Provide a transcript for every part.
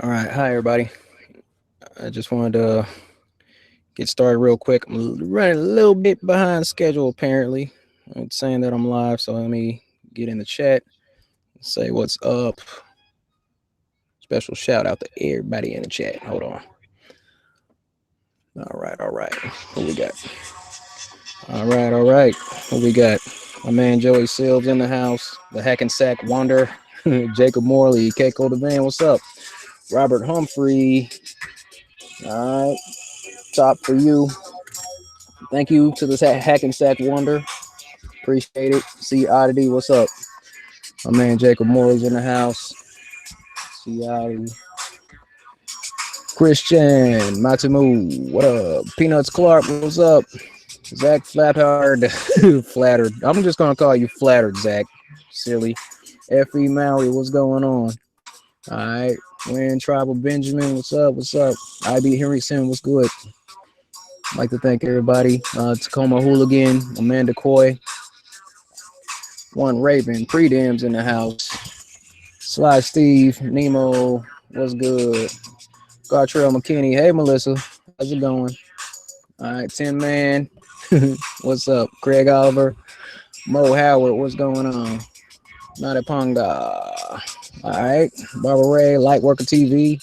All right, hi everybody. I just wanted to get started real quick. I'm running a little bit behind schedule apparently. It's saying that I'm live, so let me get in the chat and say what's up. Special shout out to everybody in the chat. Hold on. All right. What we got? All right. What we got? My man Joey Silves in the house. The Hackensack Wonder. Jacob Morley. Keiko the Van. What's up? Robert Humphrey. All right. Top for you. Thank you to this Hackensack Wonder. Appreciate it. See Oddity, what's up? My man Jacob Moore's in the house. See Oddity. Christian, Maximu, what up? Peanuts Clark, what's up? Zach Flathard, flattered. I'm just gonna call you flattered, Zach. Silly. F.E. Maui, what's going on? All right. Wayne Tribal Benjamin, what's up? What's up? IB Henryson, what's good? I'd like to thank everybody. Tacoma Hooligan, Amanda Coy, One Raven, Predams in the house. Sly Steve, Nemo, what's good? Gartrell McKinney, hey Melissa, how's it going? All right, Tin Man, what's up? Craig Oliver, Mo Howard, what's going on? Nadaponga, all right. Barbara Ray, Lightworker TV,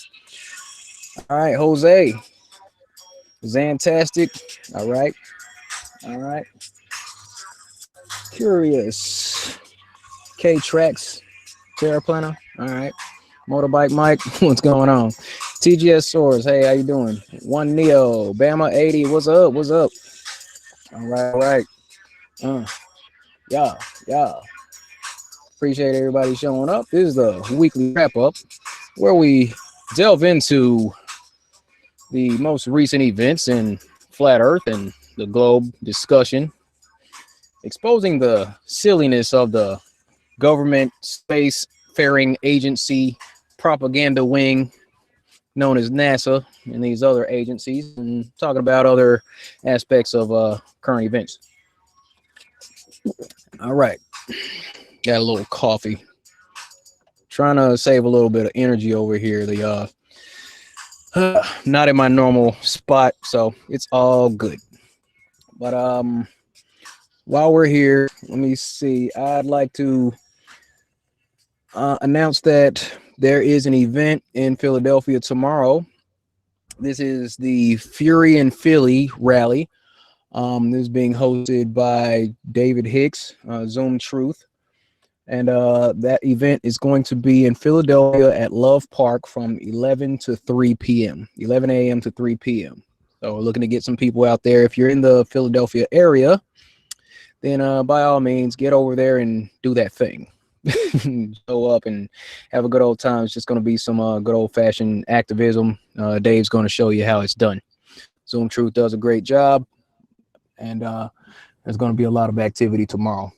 all right. Jose, Zantastic, all right. All right. Curious, K Tracks, Terra Planner, all right. Motorbike Mike, what's going on? TGS Source, hey, how you doing? One Neo, Bama 80, what's up? What's up? All right. Uh, yeah. Appreciate everybody showing up. This is the weekly wrap up where we delve into the most recent events in flat Earth and the globe discussion, exposing the silliness of the government space-faring agency propaganda wing known as NASA and these other agencies, and talking about other aspects of current events. All right. Got a little coffee. Trying to save a little bit of energy over here. Not in my normal spot, so it's all good. But while we're here, let me see. I'd like to announce that there is an event in Philadelphia tomorrow. This is the Fury in Philly rally. This is being hosted by David Hicks, Zoom Truth. And that event is going to be in Philadelphia at Love Park from 11 to 3 p.m., 11 a.m. to 3 p.m. So we're looking to get some people out there. If you're in the Philadelphia area, then by all means, get over there and do that thing. Show up and have a good old time. It's just going to be some good old-fashioned activism. Dave's going to show you how it's done. Zoom Truth does a great job, and there's going to be a lot of activity tomorrow.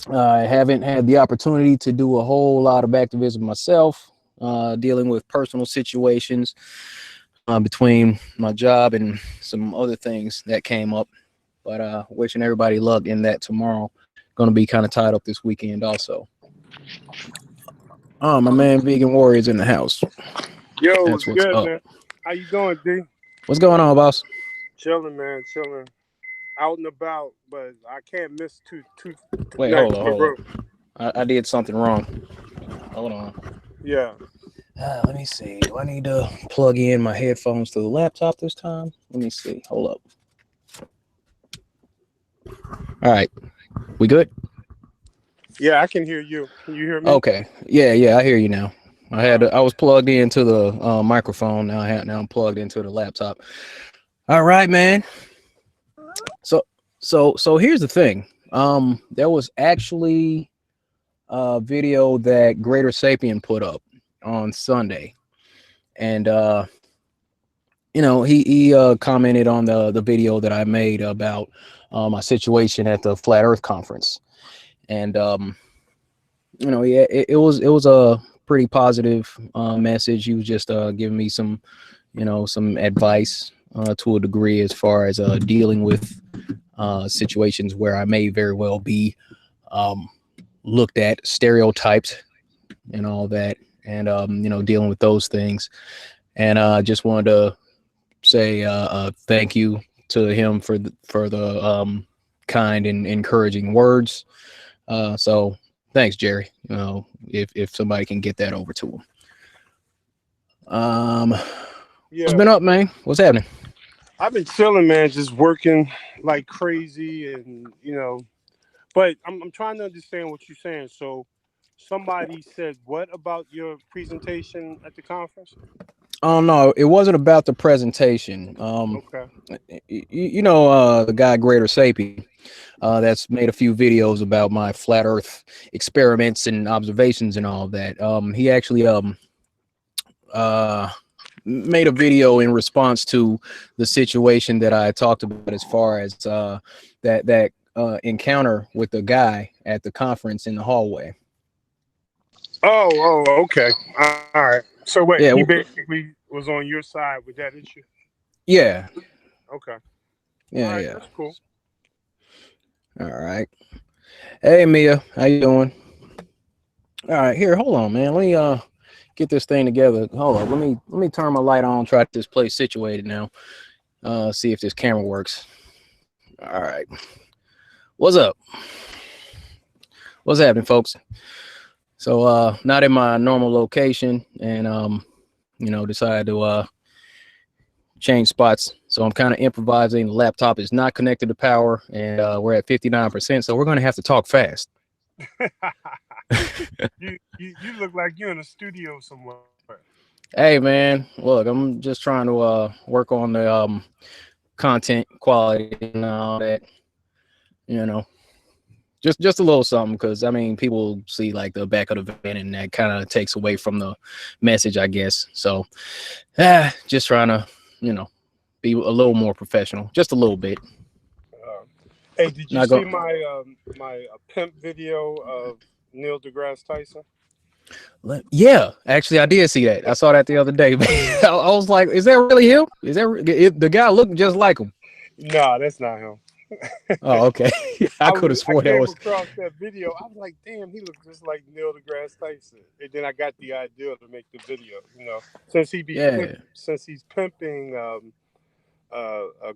I haven't had the opportunity to do a whole lot of activism myself, dealing with personal situations between my job and some other things that came up. But wishing everybody luck in that tomorrow. Going to be kind of tied up this weekend also. My man Vegan Warrior's in the house. Yo, that's what's good, up. Man. How you going, D? What's going on, boss? Chilling, man. Chilling. Out and about, but I can't miss two. Wait, hold on. I did something wrong. Hold on. Yeah. Let me see. Do I need to plug in my headphones to the laptop this time? Let me see. Hold up. All right. We good? Yeah, I can hear you. Can you hear me? Okay. Yeah, I hear you now. I was plugged into the microphone. Now I'm plugged into the laptop. All right, man. So here's the thing. There was actually a video that Greater Sapien put up on Sunday, and he commented on the video that I made about my situation at the Flat Earth conference, and it was a pretty positive message. He was just giving me some advice to a degree as far as dealing with situations where I may very well be looked at, stereotyped, and all that. and dealing with those things. And I just wanted to say thank you to him for the kind and encouraging words. So thanks, Jerry. If somebody can get that over to him. What's Yeah, been up, man? What's happening? I've been chilling, man, just working like crazy, and but I'm trying to understand what you're saying. So, somebody said what about your presentation at the conference? Oh no, it wasn't about the presentation. Okay. The guy Greater Sapien, that's made a few videos about my flat Earth experiments and observations and all of that. He actually uh made a video in response to the situation that I talked about as far as that encounter with the guy at the conference in the hallway. Okay. All right. So what he Yeah, basically was on your side with that issue? yeah, Okay. All yeah, right, yeah. that's cool. All right. Hey Mia, how you doing? All right, here, hold on, man. Let me get this thing together. Hold on, let me turn my light on, try to get this place situated now. See if this camera works. All right. What's up? What's happening, folks? So not in my normal location, and decided to change spots. So I'm kind of improvising. The laptop is not connected to power, and we're at 59%. So we're gonna have to talk fast. You look like you're in a studio somewhere. Hey man, look, I'm just trying to work on the content quality and all that. You know, just a little something, because I mean, people see like the back of the van, and that kind of takes away from the message, I guess. So, just trying to, be a little more professional, just a little bit. Uh, hey, did you Not see go. my pimp video of Neil deGrasse Tyson? Yeah, actually, I did see that. I saw that the other day. I was like, is that really him? Is that the guy looked just like him? No, that's not him. Oh, okay. I could have I swore that came was. across that video. I was like, damn, he looks just like Neil deGrasse Tyson. And then I got the idea to make the video. Yeah, Since he's pimping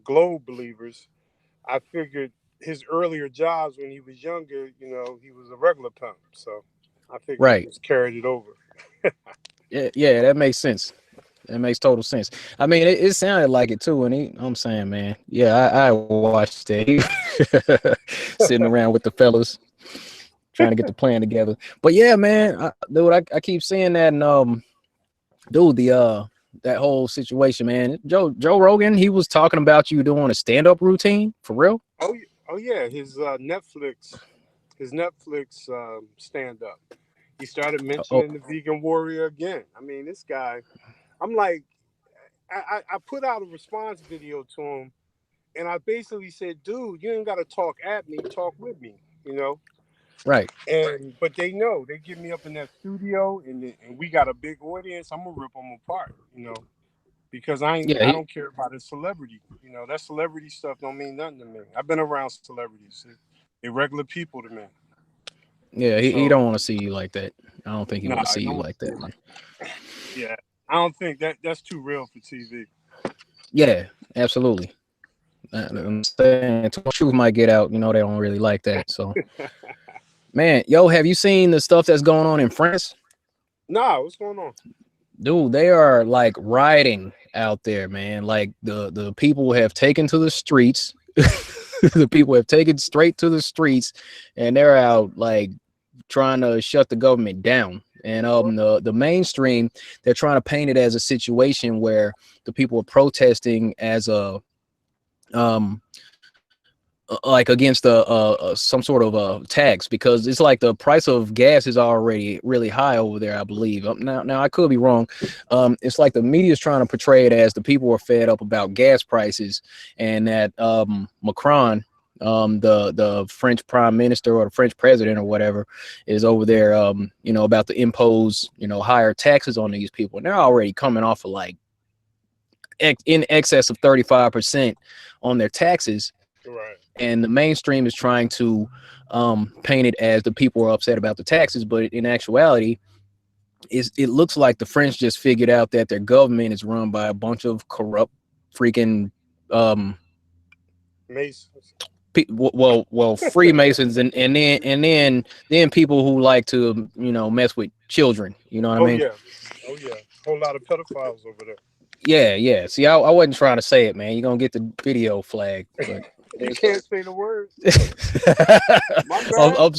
globe believers, I figured his earlier jobs when he was younger, he was a regular pimp. So I figured he right. just carried it over. Yeah, that makes sense. That makes total sense. I mean, it sounded like it too. And I'm saying, man, yeah, I watched it. Sitting around with the fellas, trying to get the plan together. But yeah, man, dude, I keep seeing that, and dude, that whole situation, man. Joe Rogan, he was talking about you doing a stand-up routine for real. Oh yeah, his Netflix stand up. He started Oh, mentioning the vegan warrior again. I mean, this guy. I'm like, I put out a response video to him, and I basically said, dude, you ain't got to talk at me, talk with me. right. And but they know they get me up in that studio, and we got a big audience. I'm gonna rip them apart, because Yeah, I don't care about a celebrity. That celebrity stuff don't mean nothing to me. I've been around celebrities; they're regular people to me. he So don't want to see you like that. I don't think he nah, want to I see you don't want like to see that, it man. like yeah. I don't think that's too real for TV. Yeah, absolutely. I'm saying truth might get out. They don't really like that. So, man, yo, have you seen the stuff that's going on in France? Nah, what's going on? Dude, they are like rioting out there, man. Like the people have taken to the streets. The people have taken straight to the streets, and they're out like trying to shut the government down. And the mainstream, they're trying to paint it as a situation where the people are protesting as a um like against some sort of tax, because it's like the price of gas is already really high over there, I believe. Now I could be wrong. It's like the media is trying to portray it as the people are fed up about gas prices, and that Macron, the French prime minister or the French president or whatever, is over there about to impose higher taxes on these people, and they're already coming off of like in excess of 35% on their taxes. Right. And the mainstream is trying to paint it as the people are upset about the taxes, but in actuality, it looks like the French just figured out that their government is run by a bunch of corrupt freaking um Masons. well Freemasons and then people who like to mess with children. You know what I Oh mean? yeah, oh yeah, whole lot of pedophiles over there. Yeah. See, I wasn't trying to say it, man. You're gonna get the video flag, but You it's can't say the words. My I'm, bad. I'm,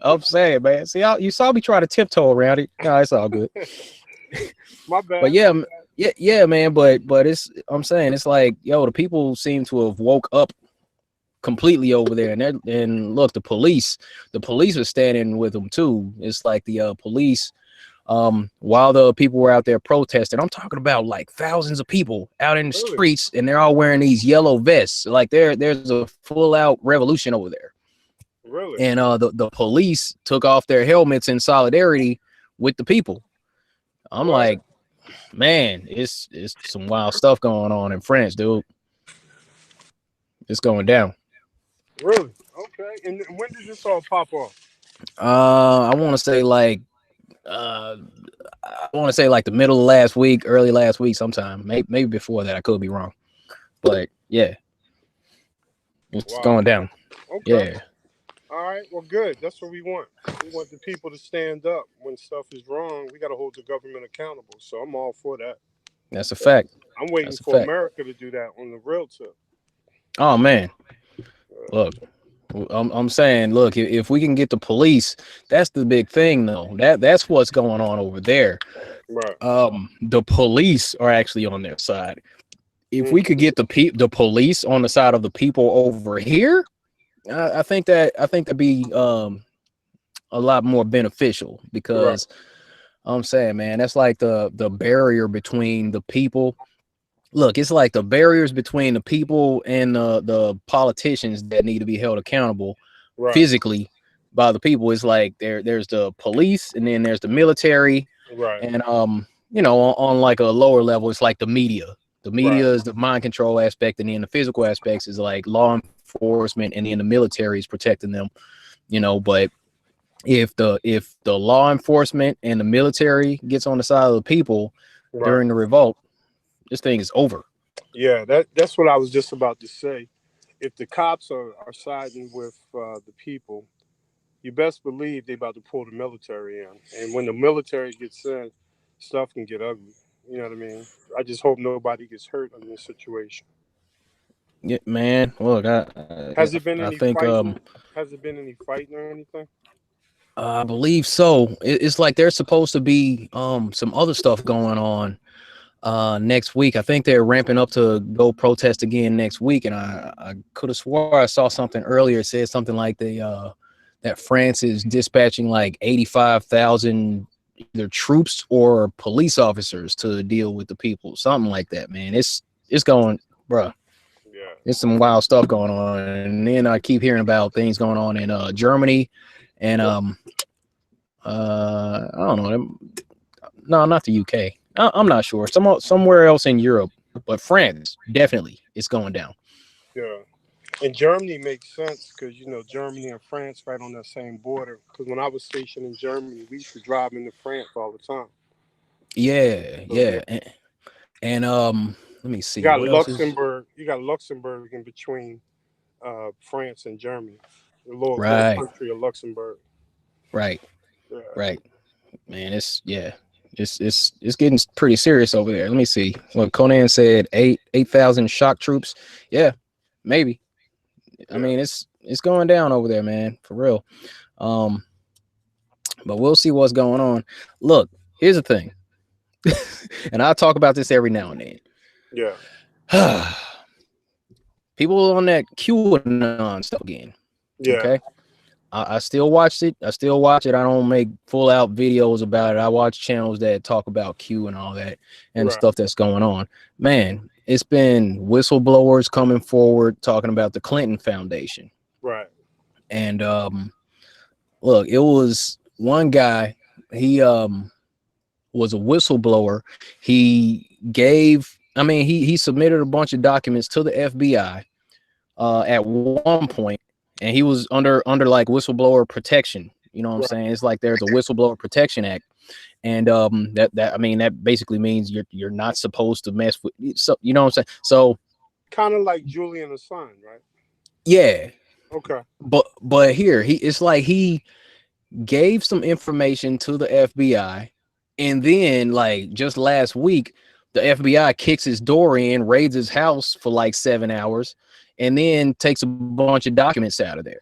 I'm saying, man. See, you saw me try to tiptoe around it. No, it's all good. My But bad. yeah, My bad. yeah, man. But I'm saying it's like, yo, the people seem to have woke up completely over there, and look, the police were standing with them too. It's like the police, while the people were out there protesting, I'm talking about like thousands of people out in the Really, streets, and they're all wearing these yellow vests. Like there's a full out revolution over there. really. And the police took off their helmets in solidarity with the people. I'm Wow. like, man, it's some wild stuff going on in France, dude. It's going down. Really? Okay. And when did this all pop off? I want to say like uh the middle of last week, early last week, sometime. Maybe before that. I could be wrong, but yeah, it's Wow. going down. Okay. Yeah, All right. Well, good. That's what we want. We want the people to stand up when stuff is wrong. We got to hold the government accountable. So I'm all for that. that's a fact. I'm waiting That's a for fact. America to do that on the real tip. Oh man, Uh, look, I'm saying, look, if we can get the police, that's the big thing, though. That's what's going on over there. right. The police are actually on their side. If we Mm, could get the police on the side of the people over here, I think that'd be a lot more beneficial, right. because I'm saying, man, that's like the barrier between the people. Look, it's like the barriers between the people and the politicians that need to be held accountable Right. physically by the people. It's like there's the police, and then there's the military, Right. and on like a lower level, it's like the media. The Right. media is the mind control aspect, and then the physical aspects is like law enforcement, and then the military is protecting them. But if the law enforcement and the military gets on the side of the people Right. during the revolt, this thing is over. Yeah. That's what I was just about to say. If the cops are siding with the people, you best believe they about to pull the military in. And when the military gets in, stuff can get ugly. You know what I mean? I just hope nobody gets hurt in this situation. Yeah, man. Look, Has it been I any think fighting? Has it been any fighting or anything? I believe so. It's like there's supposed to be some other stuff going on next week. I think they're ramping up to go protest again next week, and I could have swore I saw something earlier. It said something like that France is dispatching like 85,000 either troops or police officers to deal with the people, something like that. Man, it's going, bruh. Yeah. There's some wild stuff going on, and then I keep hearing about things going on in Germany, and I don't know. No, not the UK. I'm not sure. Somewhere else in Europe, but France definitely it's going down. Yeah. And Germany makes sense because Germany and France right on that same border. Because when I was stationed in Germany, we used to drive into France all the time. Yeah, So yeah, yeah, and let me you see got what else is Luxembourg. You got Luxembourg in between France and Germany. The little right, country of Luxembourg. right, Yeah. right. Man, it's getting pretty serious over there. Let me see what Conan said. 8,000 shock troops. Yeah, maybe. I Yeah. mean, it's going down over there, man, for real. Um, but we'll see what's going on. Look, here's the thing, and I talk about this every now and Yeah. then. People on that QAnon stuff again. Yeah. Okay, I still watched it. I still watch it. I don't make full out videos about it. I watch channels that talk about Q and all that and the Right. stuff that's going on. Man, it's been whistleblowers coming forward talking about the Clinton Foundation. Right. And look, it was one guy. He was a whistleblower. He gave. I mean, he submitted a bunch of documents to the FBI at one point, and he was under like whistleblower protection. You know what I'm Right. saying? It's like there's a whistleblower protection act. And that basically means you're not supposed to mess with. So you know what I'm saying. So Kind of like Julian Assange, right? yeah, Okay. but here it's like he gave some information to the FBI, and then like just last week, the FBI kicks his door in, raids his house for like 7 hours, and then takes a bunch of documents out of there.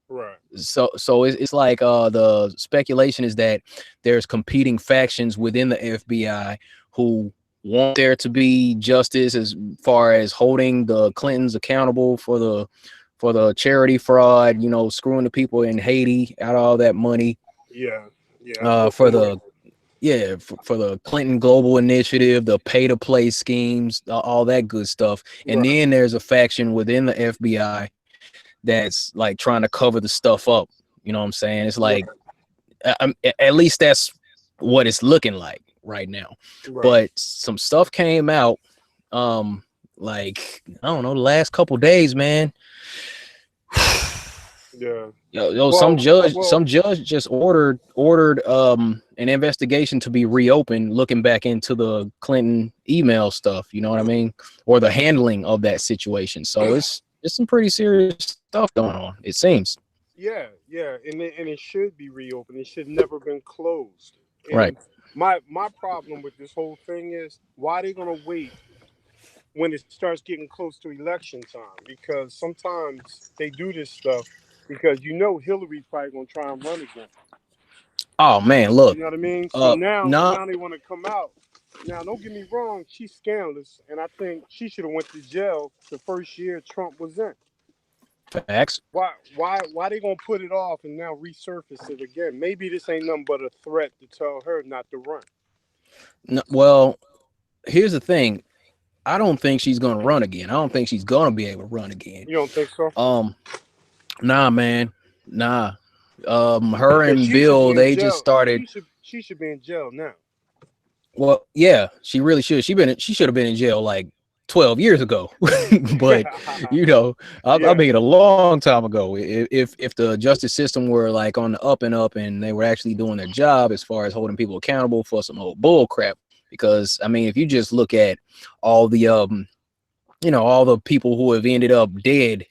Right. So it's like the speculation is that there's competing factions within the FBI who want there to be justice as far as holding the Clintons accountable for the charity fraud, screwing the people in Haiti out of all that money. Yeah. Yeah. I feel For the way. the for the Clinton Global Initiative, the pay to play schemes, all that good stuff. And Right. then there's a faction within the FBI that's like trying to cover the stuff up. You know what I'm saying? It's like, Right. at least that's what it's looking like right now. Right. But some stuff came out, like I don't know, the last couple days, man. Yeah. Yo, Well. some Well. judge just ordered an investigation to be reopened, looking back into the Clinton email stuff. You know what I mean, or the handling of that situation. So it's some pretty serious stuff going on. It seems. Yeah. Yeah. And it should be reopened. It should never been closed. Right. And my problem with this whole thing is why they gonna wait when it starts getting close to election time, because sometimes they do this stuff because Hillary's probably gonna try and run again. Oh man, You look. know what I mean? So Nah, now they want to come out. Now, don't get me wrong, she's scandalous, and I think she should have went to jail the first year Trump was in. facts. Why they gonna put it off and now resurface it again? Maybe this ain't nothing but a threat to tell her not to run. No, well, here's the thing. I don't think she's gonna run again. I don't think she's gonna be able to run again. You don't think so? Um, nah, man, nah. Her Because and she should be Bill, in they just jail. started. She should be in jail now. Well, yeah, she really should. She should have been in jail like 12 years ago. But I Yeah, mean a long time ago. If the justice system were like on the up and up, and they were actually doing their job as far as holding people accountable for some old bull crap. Because I mean, if you just look at all the all the people who have ended up dead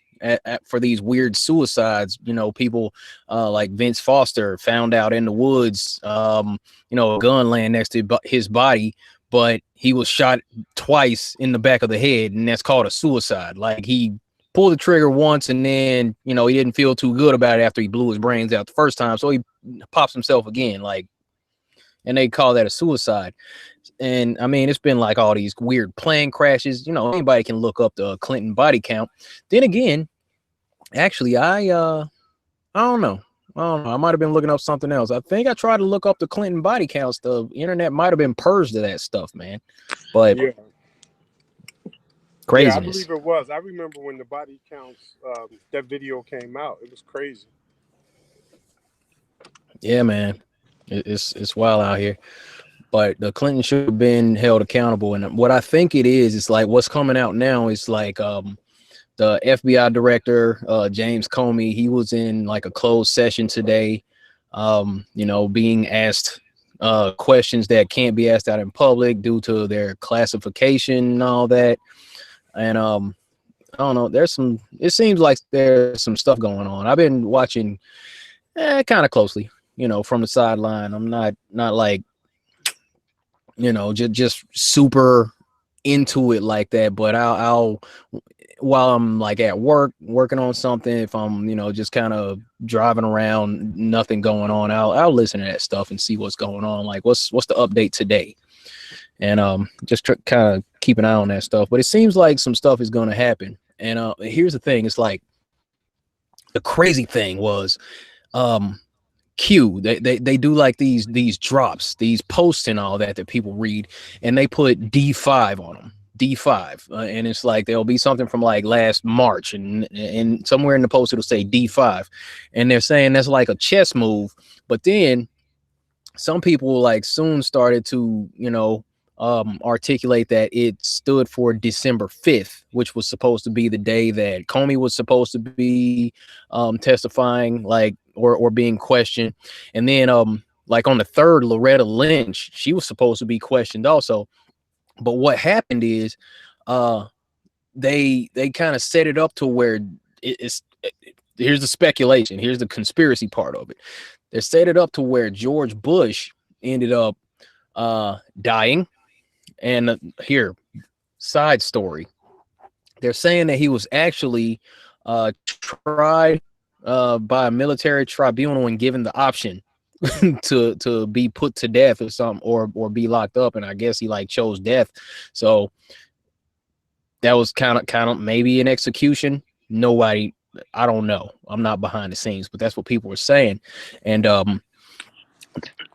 for these weird suicides, people like Vince Foster found out in the woods, a gun laying next to his body, but he was shot twice in the back of the head, and that's called a suicide. Like, he pulled the trigger once, and then he didn't feel too good about it after he blew his brains out the first time, so he pops himself again, like, and they call that a suicide. And I mean, it's been like all these weird plane crashes. Anybody can look up the Clinton body count. Then again, actually, I don't know. I might have been looking up something else. I think I tried to look up the Clinton body counts. The internet might have been purged of that stuff, man. But yeah, yeah. I craziness. believe it was. I remember when the body counts that video came out. It was crazy. Yeah, man. It's wild out here. But the Clinton should have been held accountable. And what I think it is like what's coming out now is like the FBI director, James Comey. He was in like a closed session today, being asked questions that can't be asked out in public due to their classification and all that. And I don't know, it seems like there's some stuff going on. I've been watching kind of closely, from the sideline. I'm not like, just super into it like that, but I'll while I'm like at work working on something, if I'm just kind of driving around, nothing going on, I'll listen to that stuff and see what's going on, like what's the update today, and just kind of keep an eye on that stuff. But it seems like some stuff is going to happen. And here's the thing, it's like the crazy thing was Q, they do like these drops, these posts and all that people read, and they put D5 on them. D5, and it's like there'll be something from like last March, and somewhere in the post it'll say D5, and they're saying that's like a chess move. But then some people like soon started to articulate that it stood for December 5th, which was supposed to be the day that Comey was supposed to be testifying, like, or being questioned. And then Like on the third, Loretta Lynch, she was supposed to be questioned also. But what happened is, they kind of set it up to where it's here's the speculation, here's the conspiracy part of it. They set it up to where George Bush ended up dying. And here, side story, they're saying that he was actually tried by a military tribunal and given the option to be put to death or something, or be locked up, and I guess he like chose death. So that was kind of maybe an execution. Nobody, I don't know. I'm not behind the scenes, but that's what people were saying. And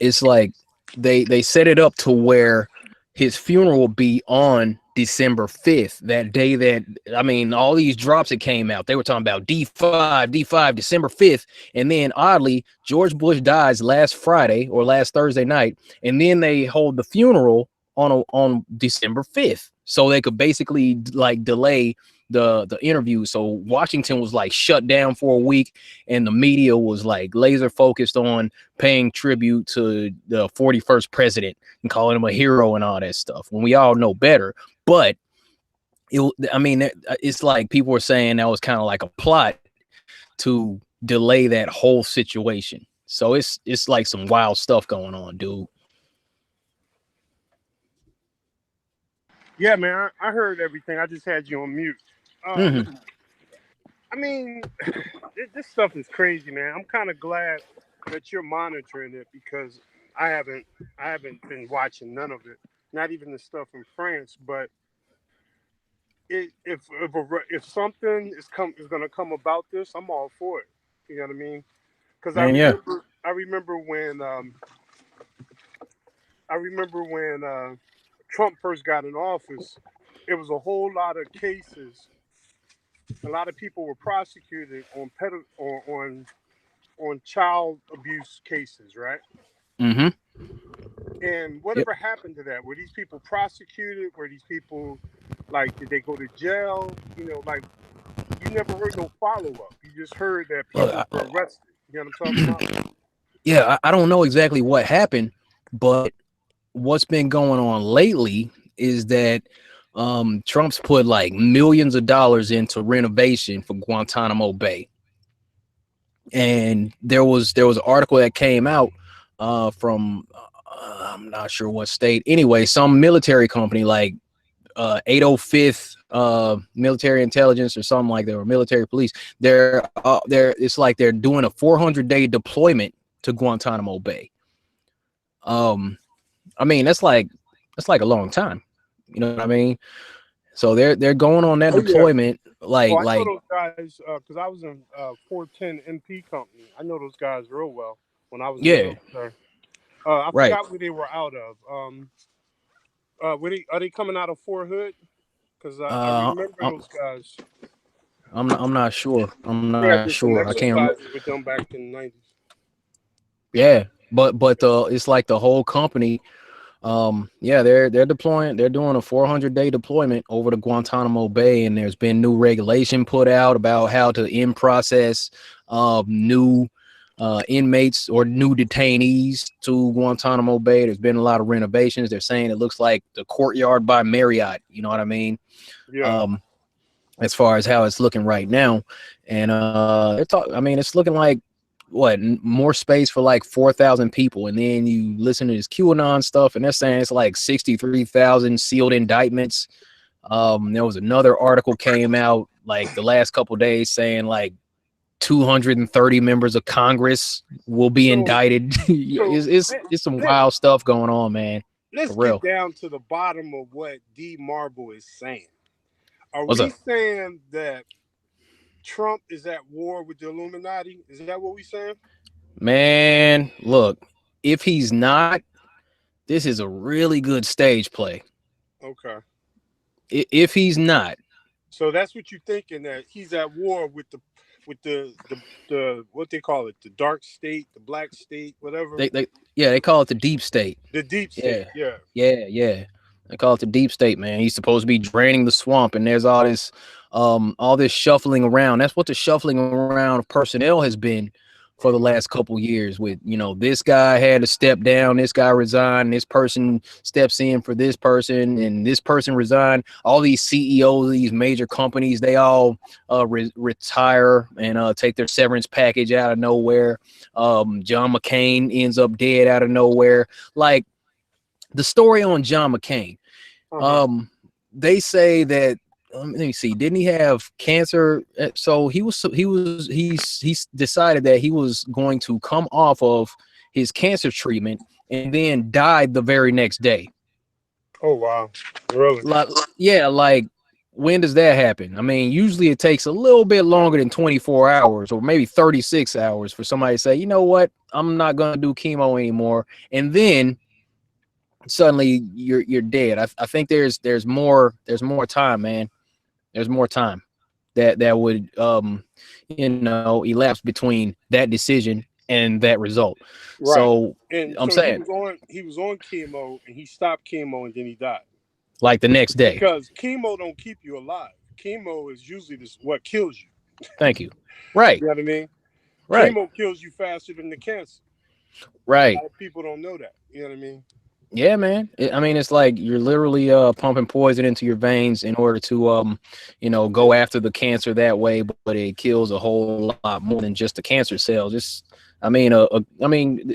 it's like they set it up to where his funeral will be on December 5th, that day that, I mean, all these drops that came out, they were talking about D5, December 5th. And then oddly, George Bush dies last Friday or last Thursday night. And then they hold the funeral on December 5th. So they could basically like delay the interview. So Washington was like shut down for a week, and the media was like laser focused on paying tribute to the 41st president and calling him a hero and all that stuff, when we all know better. But it's like people were saying that was kind of like a plot to delay that whole situation. So it's like some wild stuff going on, dude. Yeah, man, I heard everything. I just had you on mute. I mean, this stuff is crazy, man. I'm kind of glad that you're monitoring it, because I haven't been watching none of it. Not even the stuff in France. But if something is going to come about this, I'm all for it. You know what I mean? Because I remember when Trump first got in office, it was a whole lot of cases. A lot of people were prosecuted on child abuse cases, right? Mm-hmm. And whatever happened to that? Were these people prosecuted? Were these people, like, did they go to jail? You know, like, you never heard no follow-up. You just heard that people were arrested. You know what I'm talking about? Yeah, I don't know exactly what happened, but what's been going on lately is that Trump's put like millions of dollars into renovation for Guantanamo Bay. And there was an article that came out from I'm not sure what state. Anyway, some military company like 805th military intelligence or something like that, or military police. They're it's like they're doing a 400-day deployment to Guantanamo Bay. I mean, that's like a long time. You know what I mean? So they're going on that deployment. Yeah. I know those guys because I was in 410 MP company. I know those guys real well when I was in the military. I forgot where they were out of. Are they coming out of Fort Hood? Because I remember those guys. I'm not sure. I'm not sure. I can't remember. With them back in the 90s. Yeah, but it's like the whole company. They're deploying. They're doing a 400-day deployment over to Guantanamo Bay, and there's been new regulation put out about how to in-process new inmates or new detainees to Guantanamo Bay. There's been a lot of renovations. They're saying it looks like the Courtyard by Marriott. You know what I mean? Yeah. As far as how it's looking right now, and it's looking like more space for like 4,000 people. And then you listen to this QAnon stuff, and they're saying it's like 63,000 sealed indictments. There was another article came out like the last couple of days saying like 230 members of Congress will be indicted. It's some wild stuff going on, man. Let's get down to the bottom of what D Marble is saying. Are we saying that Trump is at war with the Illuminati? Is that what we're saying? Man, look, if he's not, this is a really good stage play. Okay. If he's not. So that's what you're thinking, that he's at war with the what they call it, the dark state, the black state, whatever. They call it the deep state. The deep state, yeah. They call it the deep state, man. He's supposed to be draining the swamp, and there's all this shuffling around. That's what the shuffling around of personnel has been for the last couple years with, you know, this guy had to step down, this guy resigned, this person steps in for this person, and this person resigned. All these CEOs of these major companies, they all retire and take their severance package out of nowhere. John McCain ends up dead out of nowhere. Like the story on John McCain, they say that, let me see, didn't he have cancer? So he's decided that he was going to come off of his cancer treatment and then died the very next day. Oh wow, really? Like, yeah, like when does that happen? I mean, usually it takes a little bit longer than 24 hours or maybe 36 hours for somebody to say, you know what, I'm not gonna do chemo anymore, and then suddenly you're dead. I think there's more time, man. There's more time that would you know, elapse between that decision and that result. Right. So And I'm so saying he was on chemo and he stopped chemo and then he died. like the next day. Because chemo don't keep you alive. Chemo is usually what kills you. Thank you. Right. You know what I mean? Right. Chemo kills you faster than the cancer. Right. A lot of people don't know that. You know what I mean? Yeah, man. I mean, it's like you're literally pumping poison into your veins in order to you know, go after the cancer that way, but it kills a whole lot more than just the cancer cells. Just I mean,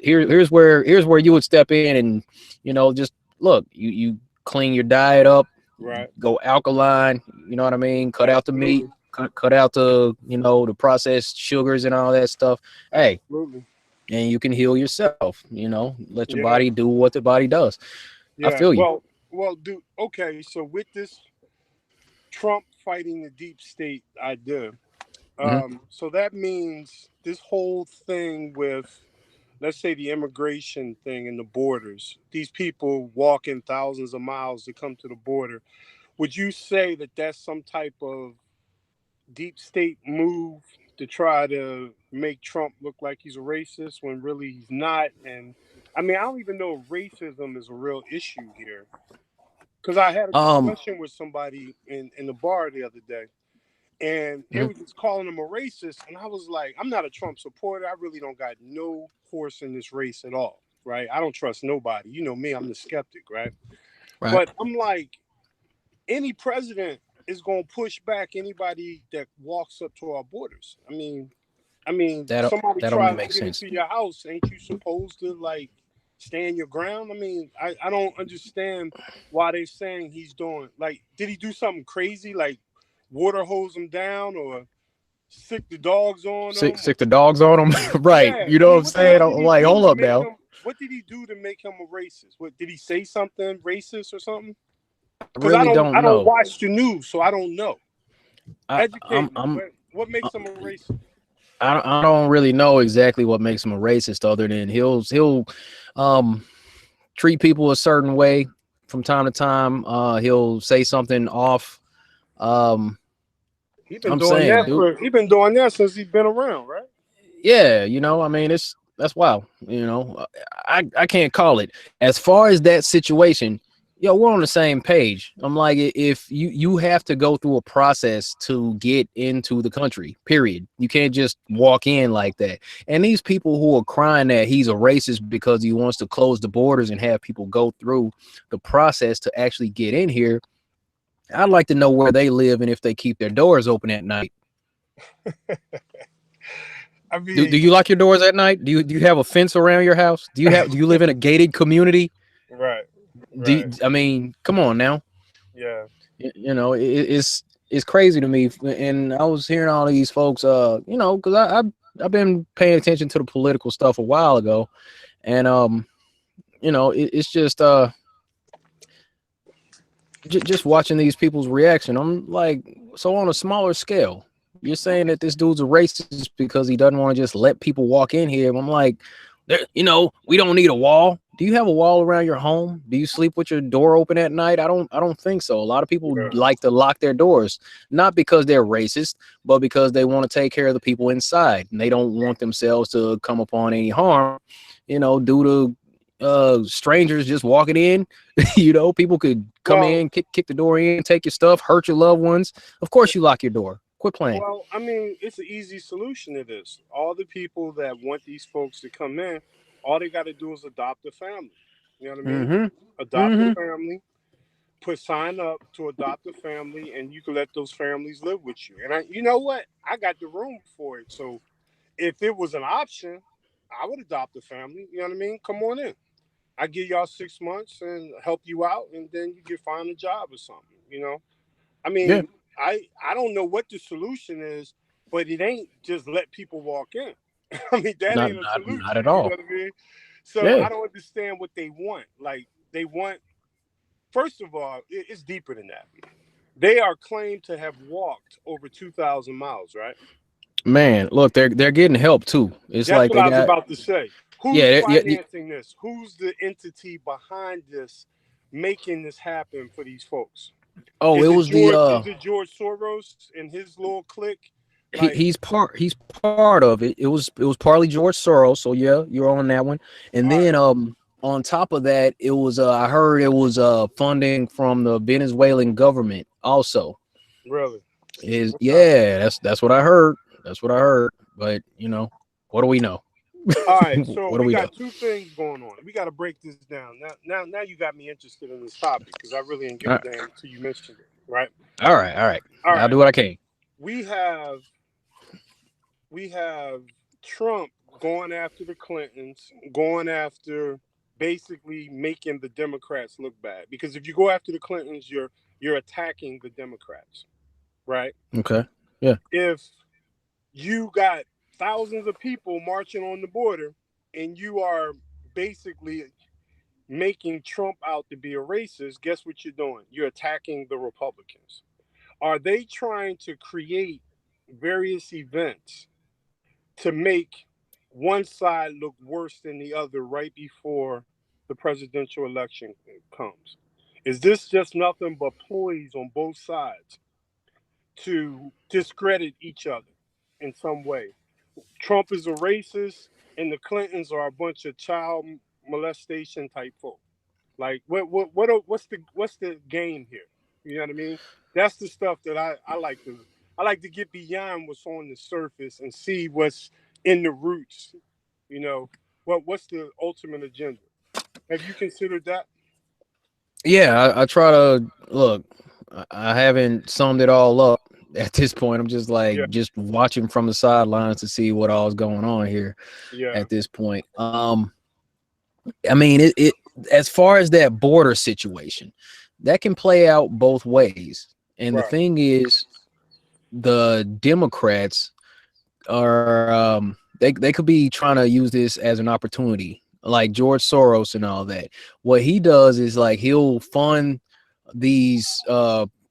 here's where you would step in and, you know, just look, you clean your diet up, right? Go alkaline, you know what I mean? Cut out the meat, cut out the, you know, the processed sugars and all that stuff. Hey, absolutely. And you can heal yourself, you know, let your body do what the body does. I feel you. Well, dude, okay, so with this Trump fighting the deep state idea, so that means this whole thing with, let's say, the immigration thing and the borders, these people walking thousands of miles to come to the border, would you say that that's some type of deep state move to try to make Trump look like he's a racist when really he's not? And I mean, I don't even know if racism is a real issue here, because I had a discussion with somebody in the bar the other day, and they were just calling him a racist, and I was like, I'm not a Trump supporter. I really don't got no horse in this race at all, right? I don't trust nobody. You know me, I'm the skeptic, right? But I'm like, any president is going to push back anybody that walks up to our borders. I mean, somebody tries to get into your house, ain't you supposed to like stand your ground? I mean, I don't understand why they're saying he's doing, like, did he do something crazy, like water hose him down or sick the dogs on him? Sick the dogs on him, right? Yeah. You know what I'm saying? I'm like, hold up now. What did he do to make him a racist? What did he say, something racist or something? Because I don't watch the news, so I don't know. Educate me. What makes him a racist? I don't really know exactly what makes him a racist, other than he'll treat people a certain way from time to time. He'll say something off. He's been doing that since he's been around, right? Yeah, you know, I mean, that's wild. You know, I can't call it. As far as that situation, yo, we're on the same page. I'm like, if you have to go through a process to get into the country, period. You can't just walk in like that. And these people who are crying that he's a racist because he wants to close the borders and have people go through the process to actually get in here, I'd like to know where they live and if they keep their doors open at night. I mean, do you lock your doors at night? Do you have a fence around your house? Do you live in a gated community? Right. I mean, come on now. Yeah. You know, it's crazy to me. And I was hearing all these folks, you know, because I've been paying attention to the political stuff a while ago, and you know, it's just watching these people's reaction. I'm like, so on a smaller scale, you're saying that this dude's a racist because he doesn't want to just let people walk in here. I'm like, you know, we don't need a wall. Do you have a wall around your home? Do you sleep with your door open at night? I don't think so. A lot of people like to lock their doors, not because they're racist, but because they want to take care of the people inside, and they don't want themselves to come upon any harm, you know, due to strangers just walking in. You know, people could come in, kick the door in, take your stuff, hurt your loved ones. Of course you lock your door. Quit playing. Well, I mean, it's an easy solution to this. All the people that want these folks to come in, all they got to do is adopt a family. You know what I mean? Mm-hmm. Adopt a Mm-hmm. family, put sign up to adopt a family, and you can let those families live with you. And you know what? I got the room for it. So if it was an option, I would adopt a family. You know what I mean? Come on in. I give y'all 6 months and help you out, and then you can find a job or something. You know? I Yeah. mean, I don't know what the solution is, but it ain't just let people walk in. I mean, that Not ain't a not solution. at You know all. what I mean? So Yeah. I don't understand what they want. Like they want, first of all, it's deeper than that. They are claimed to have walked over 2,000 miles, right? Man, look, they're getting help too. It's That's like what they I was got about to say. Who's yeah, yeah, yeah. financing this? Who's the entity behind this, making this happen for these folks? Oh, it Is it was the George? Is it George Soros and his little clique? Like, he's part of it. It was partly George Soros, so yeah, you're on that one. And all right, then on top of that, it was I heard it was funding from the Venezuelan government also. really? Is Okay. yeah, that's what I heard. That's what I heard. But what do we know? All right. So What do we we know? got two things going on. We got to break this down. Now you got me interested in this topic because I really didn't give All a right, damn until you mentioned it. Right. all right. All I'll right. do what I can. We have we have Trump going after the Clintons, going after basically making the Democrats look bad. Because if you go after the Clintons, you're attacking the Democrats, right? Okay. Yeah. If you got thousands of people marching on the border and you are basically making Trump out to be a racist, guess what you're doing? You're attacking the Republicans. Are they trying to create various events to make one side look worse than the other right before the presidential election comes? Is this just nothing but ploys on both sides to discredit each other in some way? Trump is a racist, and the Clintons are a bunch of child molestation type folk. Like, what's the game here? You know what I mean? That's the stuff that I like to get beyond what's on the surface and see what's in the roots. You know, what's the ultimate agenda? Have you considered that? Yeah, I try to look. I haven't summed it all up at this point. I'm just Yeah, like just watching from the sidelines to see what all's going on here yeah, at this point. I mean, it as far as that border situation, that can play out both ways. And the right. thing is, the Democrats are they could be trying to use this as an opportunity, like George Soros and all that. What he does is like he'll fund these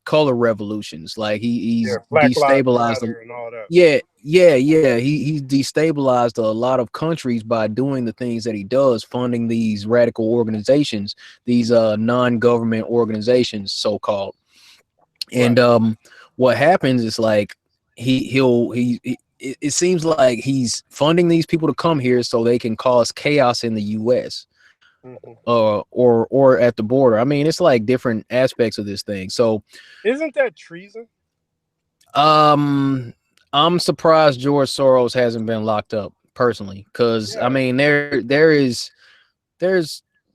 color revolutions. Like he's Yeah, Black Lives destabilized Matter and all that. yeah. He's destabilized a lot of countries by doing the things that he does, funding these radical organizations, these non-government organizations, so called. And Right. what happens is like it seems like he's funding these people to come here so they can cause chaos in the US Hmm. or at the border. I mean, it's like different aspects of this thing. So Isn't that treason? um I'm surprised George Soros hasn't been locked up personally, because I Yeah. mean there's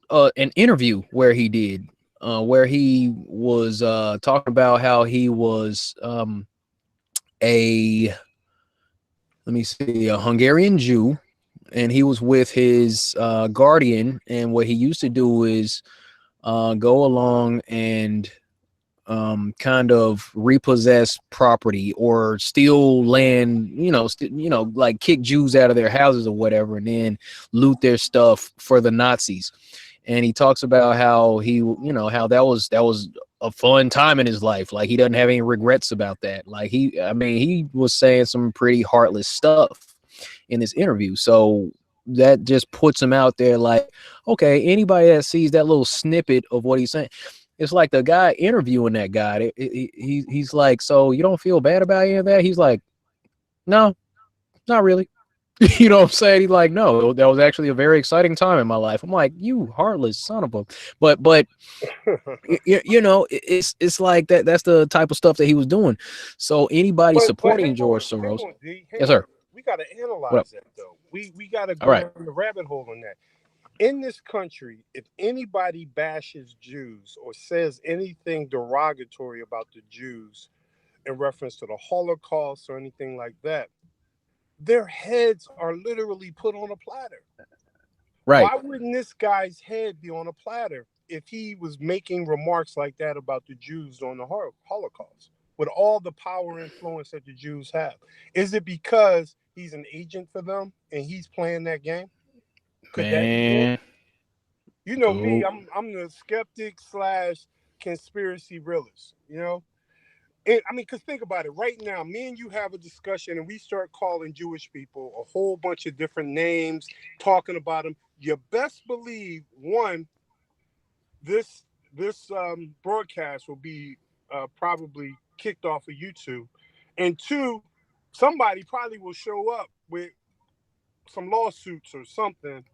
an interview where he did where he was talking about how he was a let me see, a Hungarian Jew, and he was with his guardian. And what he used to do is go along and kind of repossess property or steal land, like kick Jews out of their houses or whatever, and then loot their stuff for the Nazis. And he talks about how how that was a fun time in his life. Like he doesn't have any regrets about that. Like I mean, he was saying some pretty heartless stuff in this interview. So that just puts him out there like, okay, anybody that sees that little snippet of what he's saying, it's like the guy interviewing that guy. He's like, so you don't feel bad about any of that? He's like, no, not really. You know what I'm saying? He's like, no, that was actually a very exciting time in my life. I'm like, you heartless son of a. But it's like that. That's the type of stuff that he was doing. So anybody But supporting George hang Soros, on, D, hang yes, on. sir. We got to What up? analyze that though. We got to All go right, down the rabbit hole on that. In this country, if anybody bashes Jews or says anything derogatory about the Jews in reference to the Holocaust or anything like that, their heads are literally put on a platter. right, Why wouldn't this guy's head be on a platter if he was making remarks like that about the Jews during the Holocaust with all the power and influence that the Jews have? Is it because he's an agent for them and he's playing that game? Could that be it? man. You know me, Go. I'm the skeptic slash conspiracy realist, you know? And, I mean, because think about it. Right now, me and you have a discussion, and we start calling Jewish people a whole bunch of different names, talking about them. You best believe one, this broadcast will be probably kicked off of YouTube, and two, somebody probably will show up with some lawsuits or something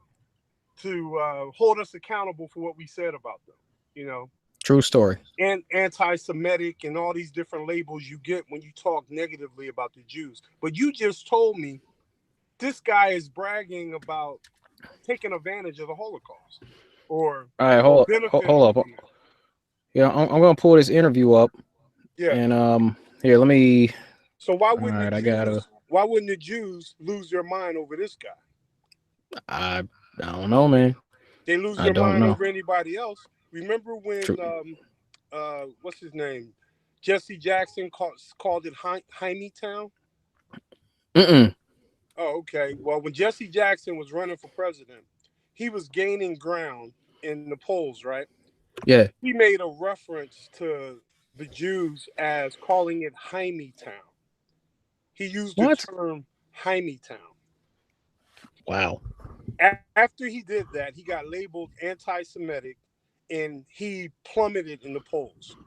to hold us accountable for what we said about them. You know, True story. and anti-Semitic and all these different labels you get when you talk negatively about the Jews. But you just told me this guy is bragging about taking advantage of the Holocaust or All right, or hold benefiting up. from it. Yeah, I'm gonna pull this interview up, Yeah. and here, let me. So why All wouldn't the right, I gotta. Jews why wouldn't the Jews lose their mind over this guy? I I don't know, man. They lose I their don't mind know. over anybody else. Remember when True. what's his name? Jesse Jackson called it Jaime Town. Mm-mm. Oh, okay. Well, when Jesse Jackson was running for president, he was gaining ground in the polls, right? Yeah. He made a reference to the Jews as calling it Jaime Town. He used the What? term Jaime Town. Wow. After he did that, he got labeled anti Semitic and he plummeted in the polls.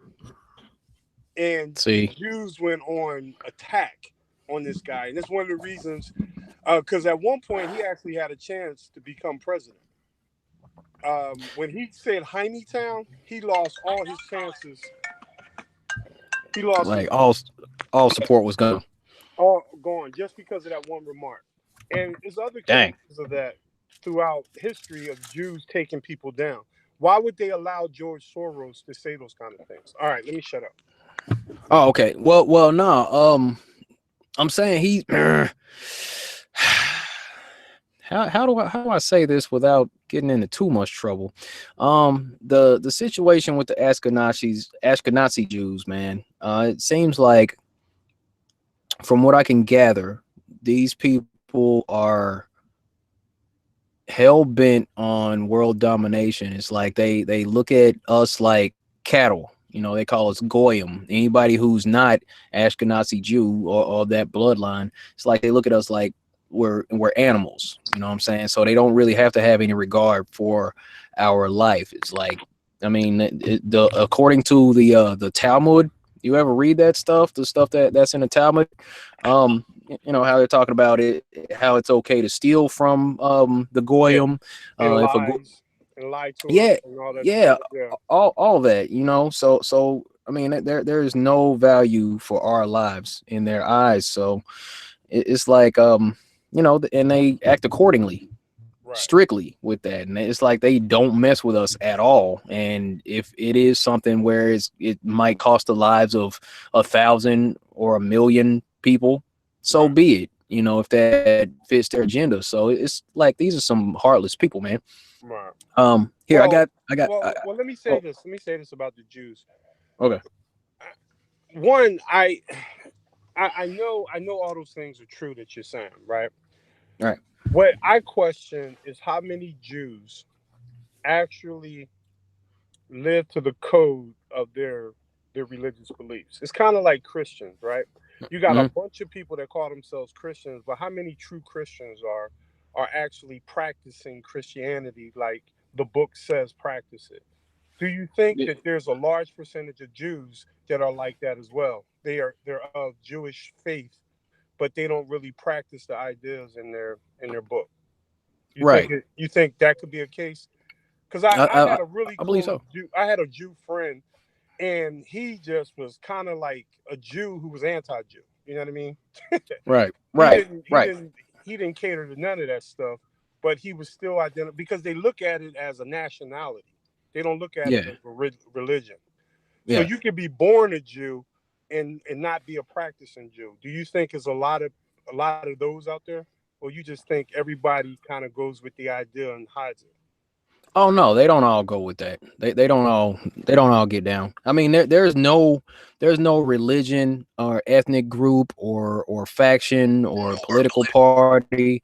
And the See. Jews went on attack on this guy. And that's one of the reasons, because at one point he actually had a chance to become president. When he said Jaime Town, he lost all his chances. He lost Like all support was gone. all gone just because of that one remark. And there's other Dang. cases of that throughout history of Jews taking people down. Why would they allow George Soros to say those kind of things? All right, let me shut up. Oh, okay. No. I'm saying he. How do I say this without getting into too much trouble? The situation with the Ashkenazi Jews, man. It seems like, from what I can gather, these people are hell bent on world domination. It's like they look at us like cattle. They call us goyim. Anybody who's not Ashkenazi Jew or that bloodline, it's like they look at us like we're animals. You know what I'm saying? So they don't really have to have any regard for our life. It's like, I mean, according to the Talmud, you ever read that stuff? The stuff that's in the Talmud, how they're talking about it, how it's okay to steal from the Yeah, goyim, and if a lies and lie to yeah, us and all that yeah, stuff. Yeah, all that, so I mean, there is no value for our lives in their eyes. So it's like, and they act accordingly, right, strictly with that, and it's like they don't mess with us at all. And if it is something where it might cost the lives of 1,000 or 1,000,000 people, so right, be it. If that fits their agenda. So it's like these are some heartless people, man. right. Here, I got. Well. Let me say Oh, this. Let me say this about the Jews. okay, One, I know all those things are true that you're saying, right? all right. What I question is how many Jews actually live to the code of their religious beliefs. It's kind of like Christians, right? You got a Mm-hmm. bunch of people that call themselves Christians, but how many true Christians are actually practicing Christianity like the book says practice it? Do you think that there's a large percentage of Jews that are like that as well? They're of Jewish faith, but they don't really practice the ideas in their book. Right. You think that could be a case? Because I I had a really I believe close so. Jew. I had a Jew friend, and he just was kind of like a Jew who was anti-Jew. You know what I mean? Right. he Right. didn't he Right. didn't he didn't cater to none of that stuff, but he was still identified because they look at it as a nationality. They don't look at it Yeah. as a religion. So Yeah. you could be born a Jew and not be a practicing Jew. Do you think there's a lot of those out there, or you just think everybody kind of goes with the idea and hides it? Oh no, they don't all go with that. They don't all get down. I mean, there's no religion or ethnic group or faction or political party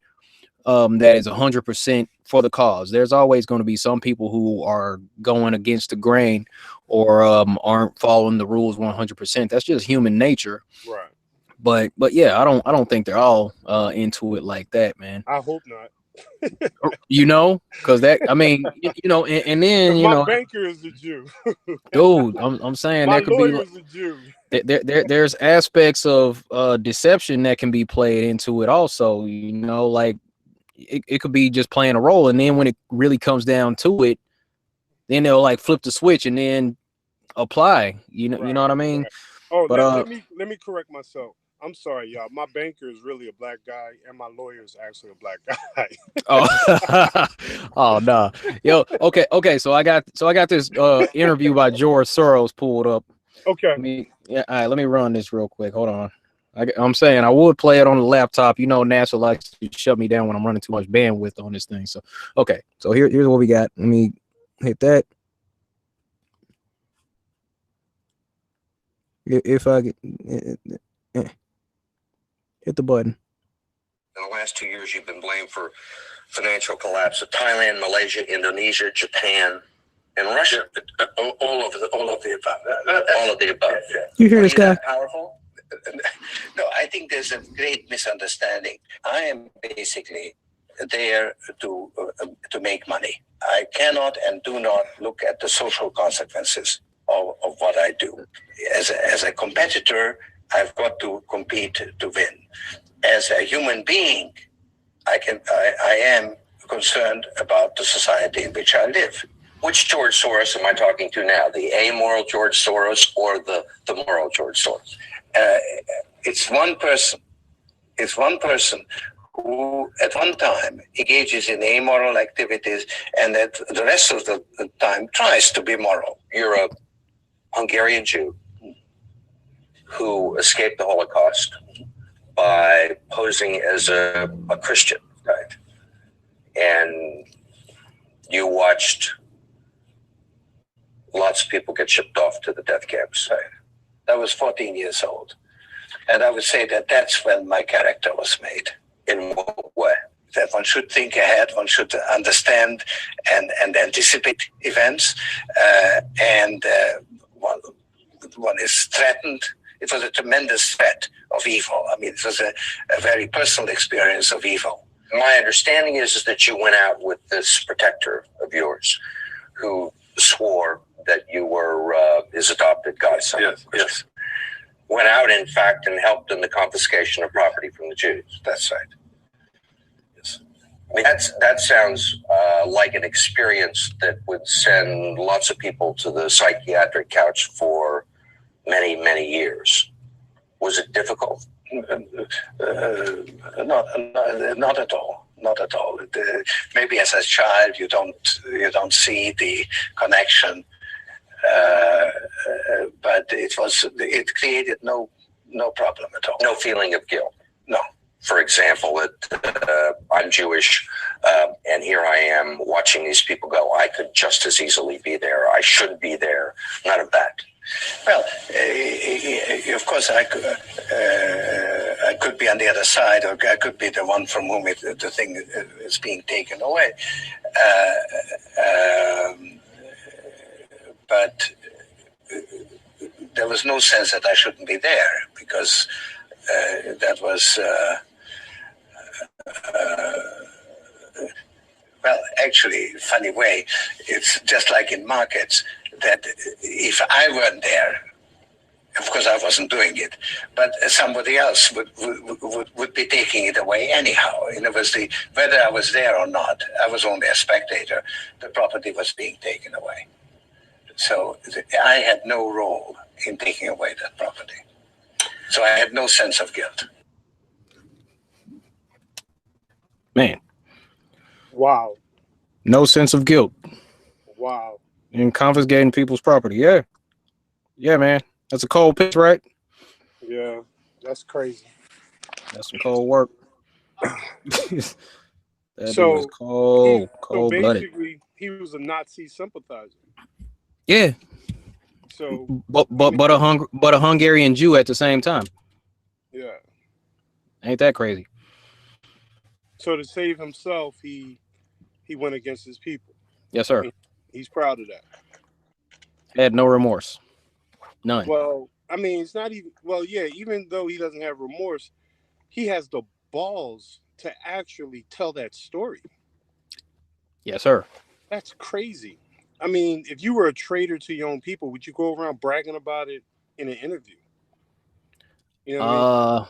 that is 100% for the cause. There's always going to be some people who are going against the grain or aren't following the rules 100%. That's just human nature. Right. But yeah, I don't think they're all into it like that, man. I hope not. Because that, I mean, and then Because my banker is a Jew. dude, I'm saying My there could be lawyer is a Jew. there's aspects of deception that can be played into it also. Like it could be just playing a role, and then when it really comes down to it, then they'll like flip the switch and then apply. You know Right. what I mean? Right. Oh, But let me correct myself. I'm sorry, y'all. My banker is really a black guy, and my lawyer is actually a black guy. oh oh no, yo, okay. So I got this interview by George Soros pulled up. Okay. Yeah, all right, let me run this real quick. Hold on. I'm saying I would play it on the laptop. NASA likes to shut me down when I'm running too much bandwidth on this thing. So, okay. So here's what we got. Let me hit that. If I get hit the button. In the last 2 years, you've been blamed for financial collapse of Thailand, Malaysia, Indonesia, Japan, and Russia. All of the above. All of the above. You hear this guy? Powerful? No, I think there's a great misunderstanding. I am basically there to make money. I cannot and do not look at the social consequences of what I do. As a competitor, I've got to compete to win. As a human being, I am concerned about the society in which I live. Which George Soros am I talking to now? The amoral George Soros or the moral George Soros? It's one person. It's one person who at one time engages in amoral activities and at the rest of the time tries to be moral. You're a Hungarian Jew who escaped the Holocaust by posing as a Christian, right? And you watched lots of people get shipped off to the death camps. Right? I was 14 years old. And I would say that that's when my character was made. In what way? That one should think ahead, one should understand and anticipate events, and one is threatened. It was a tremendous threat of evil. I mean, it was a very personal experience of evil. My understanding is that you went out with this protector of yours who swore that you were his adopted godson. Yes. Went out, in fact, and helped in the confiscation of property from the Jews. That's right. Yes. I mean, that sounds like an experience that would send lots of people to the psychiatric couch for many, many years. Was it difficult? Not at all. Not at all. Maybe as a child you don't see the connection, but it created no problem at all. No feeling of guilt. No. For example, I'm Jewish, and here I am watching these people go. I could just as easily be there. I should be there. None of that. Well, of course, I could be on the other side, or I could be the one from whom the thing is being taken away. But there was no sense that I shouldn't be there, because that was... well, actually, funny way, it's just like in markets, that if I weren't there, Of course, I wasn't doing it, but somebody else would be taking it away anyhow. In other words, whether I was there or not, I was only a spectator. The property was being taken away. So I had no role in taking away that property. So I had no sense of guilt. Man. Wow. No sense of guilt. Wow. In confiscating people's property. Yeah. Yeah, man. That's a cold pitch, right? Yeah, that's crazy. That's some cold work. That So was cold blooded. Basically, he was a Nazi sympathizer. Yeah. So, but a Hungarian Jew at the same time. Yeah. Ain't that crazy? So to save himself, he went against his people. Yes, sir. He's proud of that. Had no remorse. None. Well, I mean, it's not even. Well, yeah. Even though he doesn't have remorse, he has the balls to actually tell that story. Yes, sir. That's crazy. I mean, if you were a traitor to your own people, would you go around bragging about it in an interview? You know what I mean?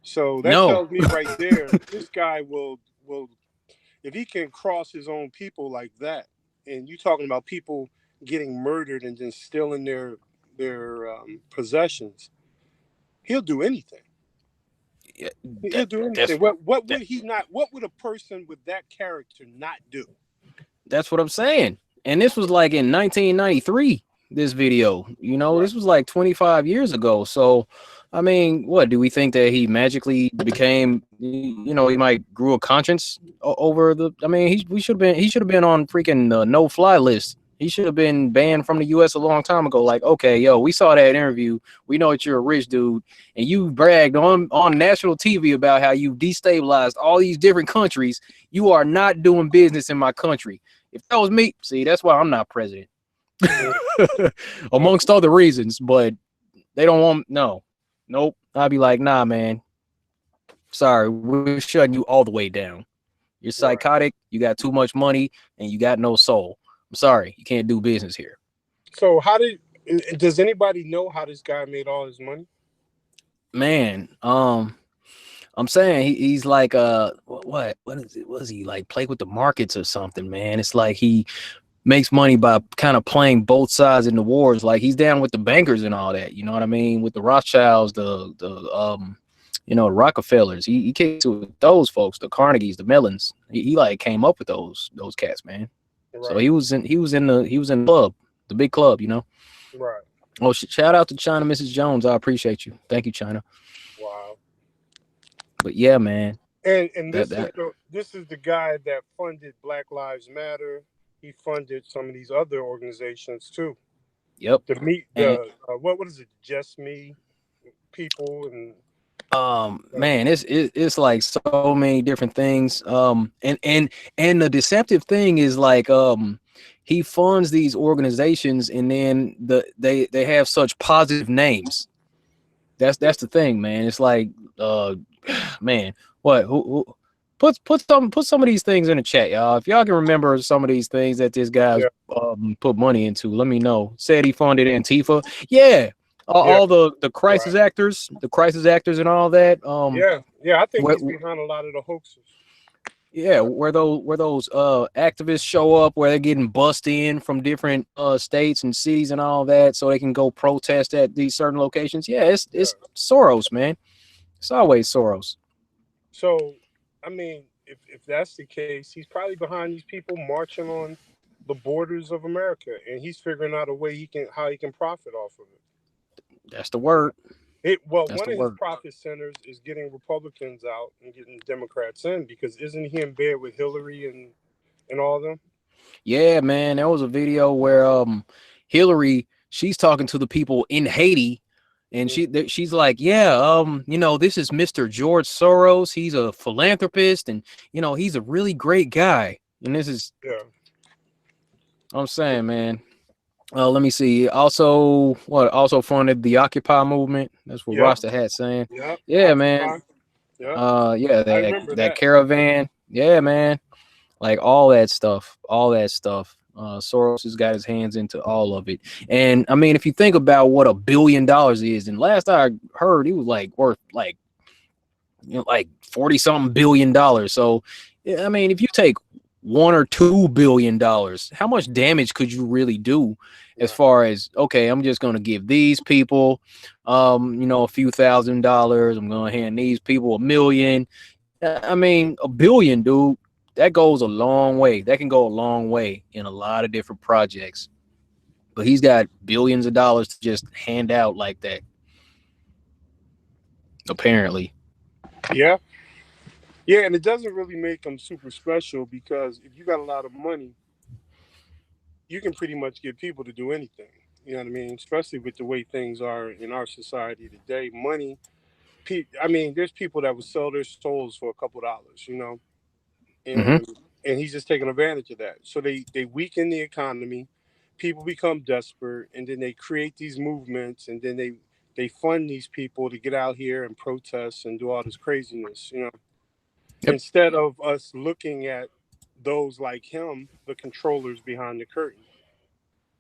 So that tells me right there, this guy will, if he can cross his own people like that, and you talking about people getting murdered and then stealing their possessions, he'll do anything. He'll do anything. What would he not? What would a person with that character not do? That's what I'm saying. And this was like in 1993. This video, you know, right. This was like 25 years ago. So, I mean, what do we think that he magically became? You know, he might grew a conscience over the. I mean, he should have been on freaking no-fly list. He should have been banned from the U.S. a long time ago. Like, okay, yo, we saw that interview. We know that you're a rich dude, and you bragged on national TV about how you destabilized all these different countries. You are not doing business in my country. If that was me, see, that's why I'm not president. Amongst other reasons, but they don't want nope. I'd be like, nah, man. Sorry, we're shutting you all the way down. You're psychotic, you got too much money, and you got no soul. I'm sorry, you can't do business here. So does anybody know how this guy made all his money? Man, I'm saying he's like what is it? Was he like play with the markets or something, man? It's like he makes money by kind of playing both sides in the wars. Like he's down with the bankers and all that, you know what I mean? With the Rothschilds, the Rockefellers. He kicked with those folks, the Carnegies, the Mellons. He like came up with those cats, man. Right. So he was in the club, the big club, you know. Right. Oh, shout out to China, Mrs. Jones. I appreciate you. Thank you, China. Wow. But yeah, man. And this is the guy that funded Black Lives Matter. He funded some of these other organizations too. Yep. What is it? Just Me people and man, it's like so many different things. And the deceptive thing is like he funds these organizations and then they have such positive names. That's the thing, man. It's like man, what who put some of these things in the chat, y'all. If y'all can remember some of these things that this guy put money into, let me know. Said he funded Antifa. Yeah. All the crisis actors, and all that. I think he's behind a lot of the hoaxes. Yeah, where those activists show up, where they're getting bussed in from different states and cities and all that, so they can go protest at these certain locations. Yeah, it's Soros, man. It's always Soros. So, I mean, if that's the case, he's probably behind these people marching on the borders of America, and he's figuring out a way how he can profit off of it. That's the word. One of his profit centers is getting Republicans out and getting Democrats in, because isn't he in bed with Hillary and all of them? Yeah, man. There was a video where Hillary, she's talking to the people in Haiti, and she's like, yeah, this is Mr. George Soros. He's a philanthropist, and he's a really great guy. And this is I'm saying, man. Let me see. Also funded the Occupy movement. That's what Rasta had saying. Yep. Yeah, man. Yep. That caravan. Yeah, man. Like all that stuff. Soros has got his hands into all of it. And I mean, if you think about what $1 billion is, and last I heard, it was like worth like, like 40 something $billion. So, I mean, if you take $1 or $2 billion, how much damage could you really do? As far as, okay, I'm just going to give these people, a few $1,000s. I'm going to hand these people $1 million. I mean, $1 billion, dude, that goes a long way. That can go a long way in a lot of different projects. But he's got billions of dollars to just hand out like that, apparently. Yeah. Yeah, and it doesn't really make them super special because if you got a lot of money, you can pretty much get people to do anything. You know what I mean? Especially with the way things are in our society today. Money, I mean, there's people that would sell their souls for a couple dollars, Mm-hmm. and he's just taking advantage of that. So they weaken the economy, people become desperate, and then they create these movements, and then they fund these people to get out here and protest and do all this craziness, Yep. instead of us looking at those like him, the controllers behind the curtain.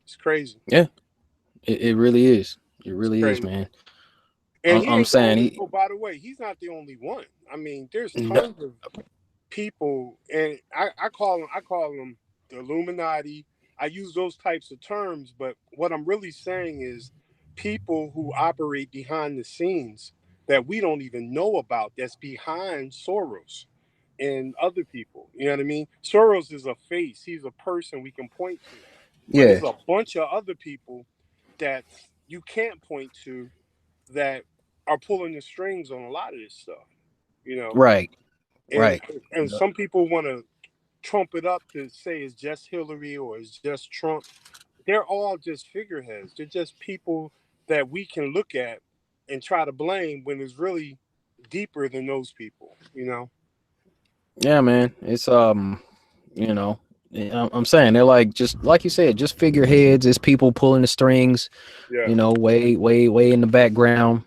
It's crazy. Yeah, it really is. It It's really is, crazy. man. And he I'm ain't the saying, only. Oh, by the way, he's not the only one. I mean, there's no, tons of people, and I call them the Illuminati. I use those types of terms, but what I'm really saying is people who operate behind the scenes that we don't even know about. That's behind Soros and other people. You know what I mean? Soros is a face. He's a person we can point to, but yeah, there's a bunch of other people that you can't point to that are pulling the strings on a lot of this stuff. You know, right, and right. and some people want to trump it up to say it's just Hillary or it's just Trump. They're all just figureheads. They're just people that we can look at and try to blame when it's really deeper than those people. Yeah, man. It's you know, I'm saying they're like, just like you said, just figureheads. It's people pulling the strings. Yeah. Way, way, way in the background.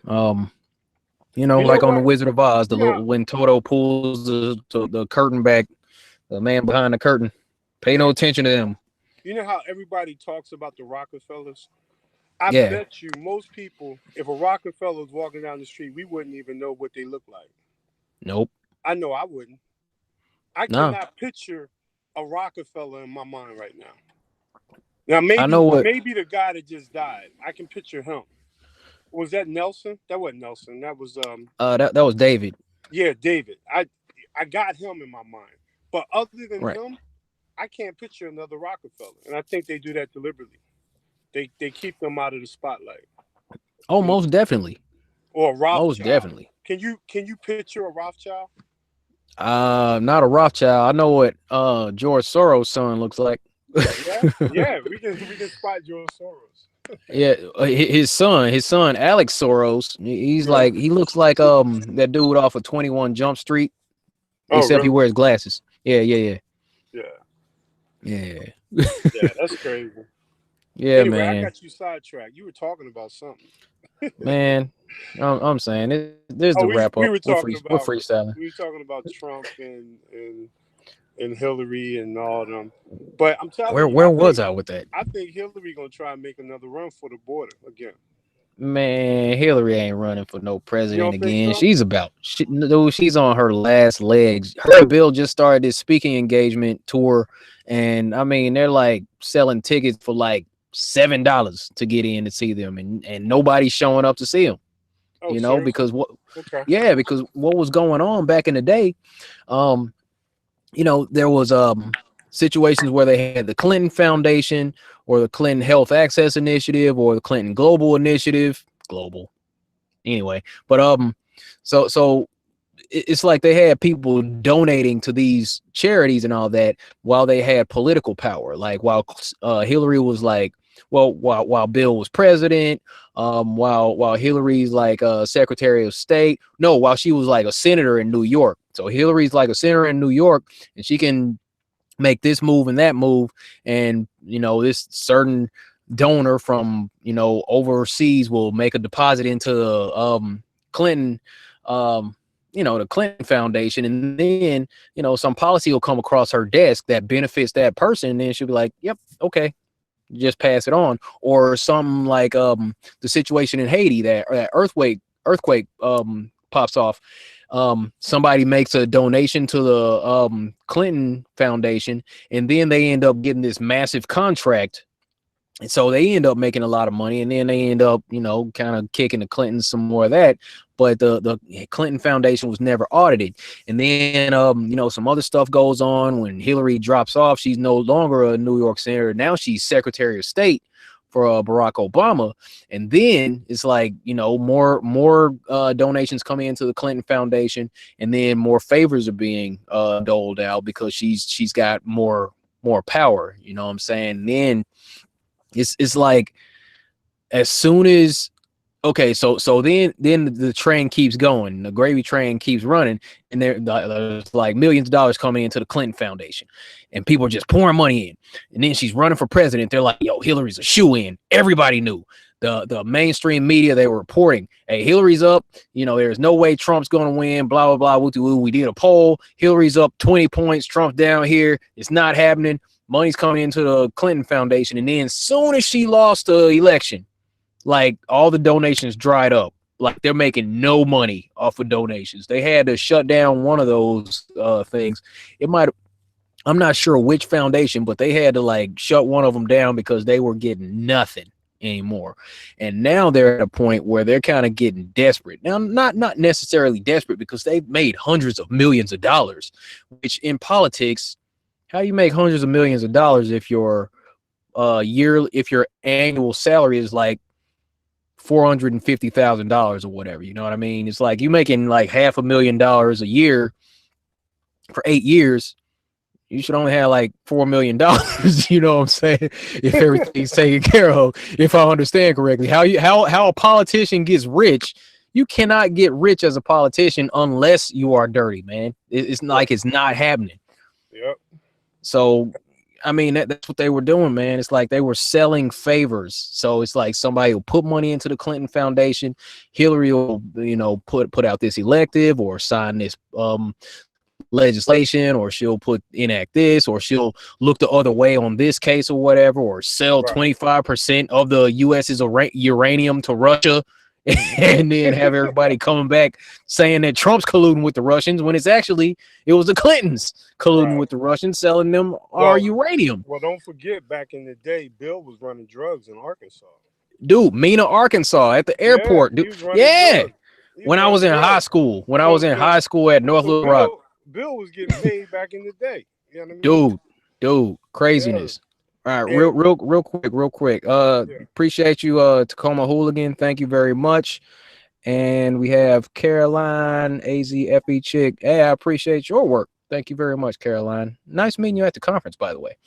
You know Like on the what? Wizard of Oz, the You know, little when Toto pulls the curtain back, the man behind the curtain. Pay no yeah. attention to them. You know how everybody talks about the Rockefellers? I Yeah. bet you most people, if a Rockefeller was walking down the street, we wouldn't even know what they look like. Nope. I know I wouldn't. I Nah. cannot picture a Rockefeller in my mind right now. Now I know what. maybe the guy that just died. I can picture him. Was that Nelson? That wasn't Nelson. That was That was David. yeah, David. I got him in my mind. But other than Right. him, I can't picture another Rockefeller. And I think they do that deliberately. They keep them out of the spotlight. Oh, most definitely. Or a Most Rothschild. definitely. Can you picture a Rothschild? Not a Rothschild. I know what George Soros' son looks like. Yeah, we can spot George Soros. Yeah, his son Alex Soros. He's Yeah. like, he looks like that dude off of 21 Jump Street, Oh, except he really? wears glasses. Yeah. Yeah, Yeah. that's crazy. Yeah, Anyway, I man. got you sidetracked. You were talking about something. Man, I'm saying there's Oh, the wrap we up. were talking We're about freestyling. Trump and Hillary and all them. But I'm telling you, Where was I with that? I think Hillary gonna try and make another run for the border again. Man, Hillary ain't running for no You president don't think again. so? She's on her last legs. Her and Bill just started this speaking engagement tour, and I mean they're like selling tickets for like $7 to get in to see them, and nobody's showing up to see them. Oh, seriously? Because what? Okay. Yeah, because what was going on back in the day, there was situations where they had the Clinton Foundation or the Clinton Health Access Initiative or the Clinton Global Initiative. Global. Anyway, but so it's like they had people donating to these charities and all that while they had political power. Like while Hillary was like, well, while Bill was president, while Hillary's like Secretary of State. No, while she was like a senator in New York. So Hillary's like a senator in New York, and she can make this move and that move, and this certain donor from overseas will make a deposit into the Clinton the Clinton Foundation, and then some policy will come across her desk that benefits that person, and then she'll be like, "Yep, okay." Just pass it on. Or something like the situation in Haiti, that earthquake pops off. Somebody makes a donation to the Clinton Foundation, and then they end up getting this massive contract. And so they end up making a lot of money, and then they end up, kind of kicking the Clintons some more of that. But the Clinton Foundation was never audited. And then, some other stuff goes on when Hillary drops off. She's no longer a New York senator. Now she's Secretary of State for Barack Obama. And then it's like, more donations coming into the Clinton Foundation, and then more favors are being doled out because she's got more power. You know what I'm saying? And then it's like, as soon as so then the train keeps going, the gravy train keeps running, and there's like millions of dollars coming into the Clinton Foundation, and people are just pouring money in. And then she's running for president. They're like, "Yo, Hillary's a shoe-in." Everybody knew. The mainstream media, they were reporting, "Hey, Hillary's up. There's no way Trump's going to win. Blah blah blah. Woo-woo. We did a poll. Hillary's up 20 points. Trump's down here. It's not happening." Money's coming into the Clinton Foundation, and then as soon as she lost the election, like, all the donations dried up. Like, they're making no money off of donations. They had to shut down one of those things. I'm not sure which foundation, but they had to like shut one of them down because they were getting nothing anymore. And now they're at a point where they're kind of getting desperate. Now, not necessarily desperate, because they've made hundreds of millions of dollars, which in politics, how do you make hundreds of millions of dollars if your annual salary is like $450,000 or whatever? You know what I mean? It's like you making like $500,000 a year for 8 years. You should only have like $4 million. You know what I'm saying? If everything's taken care of, if I understand correctly, how a politician gets rich. You cannot get rich as a politician unless you are dirty, man. It's like it's not happening. Yep. So, I mean, that's what they were doing, man. It's like they were selling favors. So it's like somebody will put money into the Clinton Foundation. Hillary will, put out this elective or sign this legislation, or she'll enact this, or she'll look the other way on this case or whatever, or sell 25% of the US's uranium to Russia. And then have everybody coming back saying that Trump's colluding with the Russians, when it was the Clintons colluding with the Russians, selling them our uranium. Well, don't forget, back in the day, Bill was running drugs in Arkansas. Dude, Mena, Arkansas, at the airport. Dude, when I was in high school, at North Little Rock. Bill was getting paid back in the day. You know what I mean? Dude, craziness. All right, real quick. Appreciate you, Tacoma Hooligan. Thank you very much. And we have Caroline, AZFE Chick. Hey, I appreciate your work. Thank you very much, Caroline. Nice meeting you at the conference, by the way.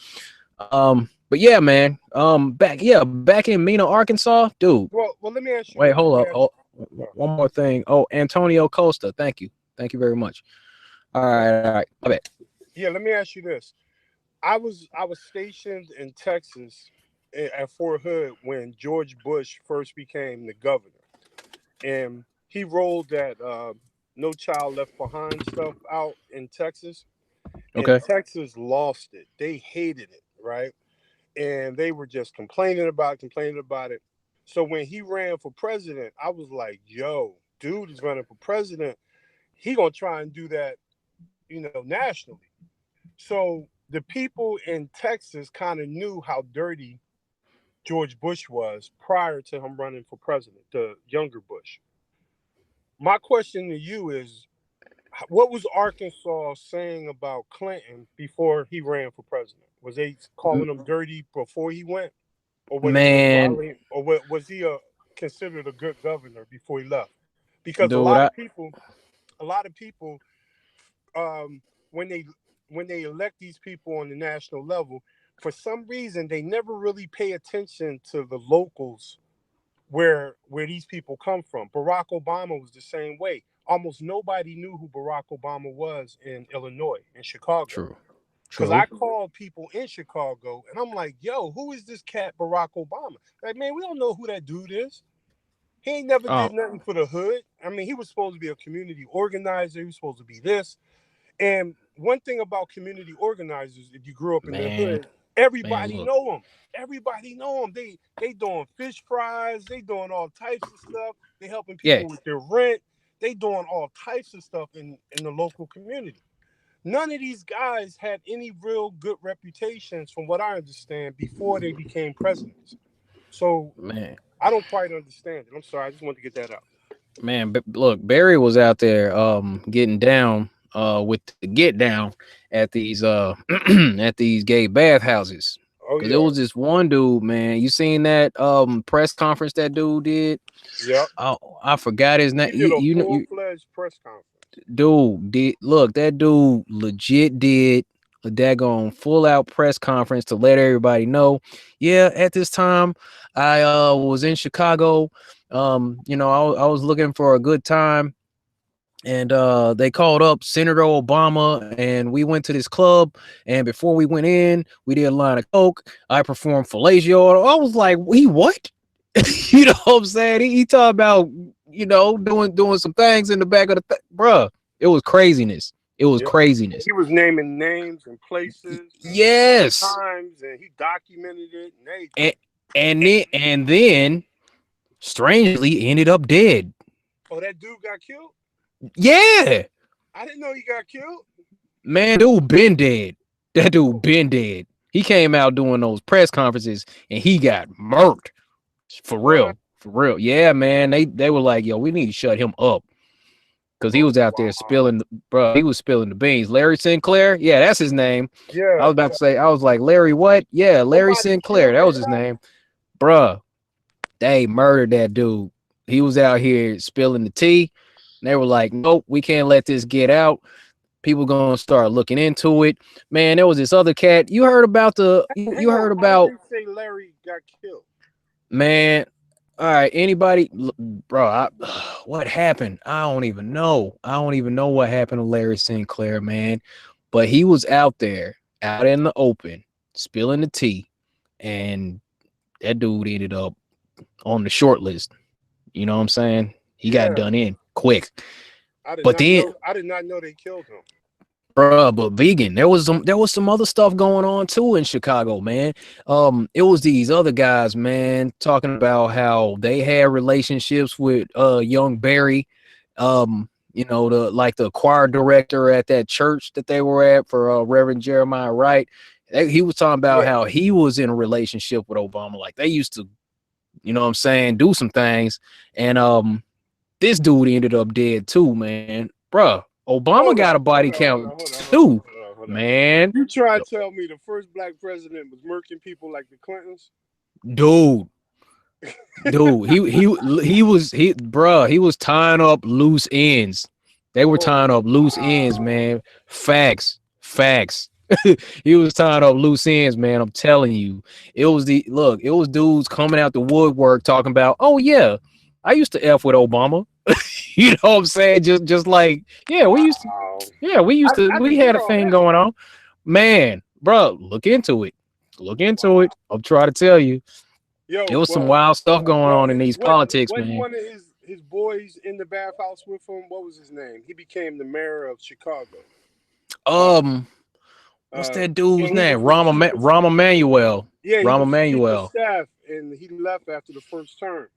But yeah, man. Back in Mena, Arkansas, dude. Well, let me ask you. Wait, hold up. One more thing. Oh, Antonio Costa. Thank you very much. All right. My bad. Yeah, let me ask you this. I was stationed in Texas at Fort Hood when George Bush first became the governor, and he rolled that No Child Left Behind stuff out in Texas. Okay. And Texas lost it. They hated it, right? And they were just complaining about it. So when he ran for president, I was like, yo, dude is running for president. He gonna try and do that, nationally. So the people in Texas kind of knew how dirty George Bush was prior to him running for president, the younger Bush. My question to you is, what was Arkansas saying about Clinton before he ran for president? Was they calling him dirty before he went? Or was he considered a good governor before he left? Because a lot of people, when they elect these people on the national level, for some reason they never really pay attention to the locals where these people come from. Barack Obama was the same way. Almost nobody knew who Barack Obama was in Illinois, in Chicago. True. Because I called people in Chicago and I'm like, yo, who is this cat Barack Obama? Like, man, we don't know who that dude is. He ain't never Oh did nothing for the hood. I mean, he was supposed to be a community organizer. He was supposed to be this. And one thing about community organizers, if you grew up in the man, hood, man, everybody look, know them. Everybody know them. They doing fish fries. They doing all types of stuff. They helping yeah, people with their rent. They doing all types of stuff in the local community. None of these guys had any real good reputations, from what I understand, before they became presidents. So man. I don't quite understand it. I'm sorry. I just wanted to get that out. Man, look, Barry was out there getting down with the get down at these at these gay bathhouses. Oh Cause it yeah. was this one dude, man. You seen that press conference that dude did? Yep. Oh, I forgot his name. He did a You know, full-fledged press conference. dude did look, that dude legit did a daggone full out press conference to let everybody know, yeah, at this time I was in Chicago. You know, I was looking for a good time, and they called up Senator Obama, and we went to this club, and before we went in, we did a line of coke. I performed fellatio. I was like, he what? You know what I'm saying? He talked about, you know, doing some things in the back of the bruh. It was craziness. It was Yep. craziness. He was naming names and places and Yes. times, and he documented it and everything. And and then strangely ended up dead. Oh, that dude got killed? Yeah. I didn't know he got killed. Man, dude been dead. That dude Oh, been dead. He came out doing those press conferences and he got murked. For what? real. For real. Yeah, man. They were like, yo, we need to shut him up. Because he Oh, was out there wow. spilling, bro. He was spilling the beans. Larry Sinclair. Yeah, that's his name. I Yeah, was about yeah. to say, I was like, Larry, what? Yeah, Larry Somebody Sinclair. killed That that was his guy? name. Bruh, they murdered that dude. He was out here spilling the tea. And they were like, nope, we can't let this get out. People gonna start looking into it. Man, there was this other cat. You heard about you Hang on. heard How did about, they say Larry got killed? man. All right, anybody, bro, what happened? I don't even know. I don't even know what happened to Larry Sinclair, man. But he was out there, out in the open, spilling the tea, and that dude ended up on the short list. You know what I'm saying? He got Yeah, done in quick. I did But not then, know. I did not know they killed him. but vegan, there was some other stuff going on too in Chicago, man. It was these other guys, man, talking about how they had relationships with young Barry, you know, the choir director at that church that they were at for Reverend Jeremiah Wright. He was talking about Yeah, how he was in a relationship with Obama, like they used to, you know what I'm saying, do some things. And this dude ended up dead too, man. Bruh, Obama hold got a up, body hold up, hold count up, hold up, hold up, too, hold up, hold up. man. You try to tell me the first black president was murking people like the Clintons? Dude, he was tying up loose ends. They were Oh tying up loose ends, wow. man. Facts. He was tying up loose ends, man. I'm telling you. It was dudes coming out the woodwork talking about, oh yeah, I used to F with Obama. You know what I'm saying? Just like, yeah, Wow. I we didn't had hear a all thing that. going on. Man, bro, look into it. Look into it. I'm trying to tell you. There Yo, was some wild stuff going well, on in these what politics, wasn't man. one of his boys in the bathhouse with him? What was his name? He became the mayor of Chicago. Uh, Um, what's that dude's and he name? was the chief of Rahm Emanuel. yeah, he Rahm was the chief of Emanuel. staff, and he left after the first term.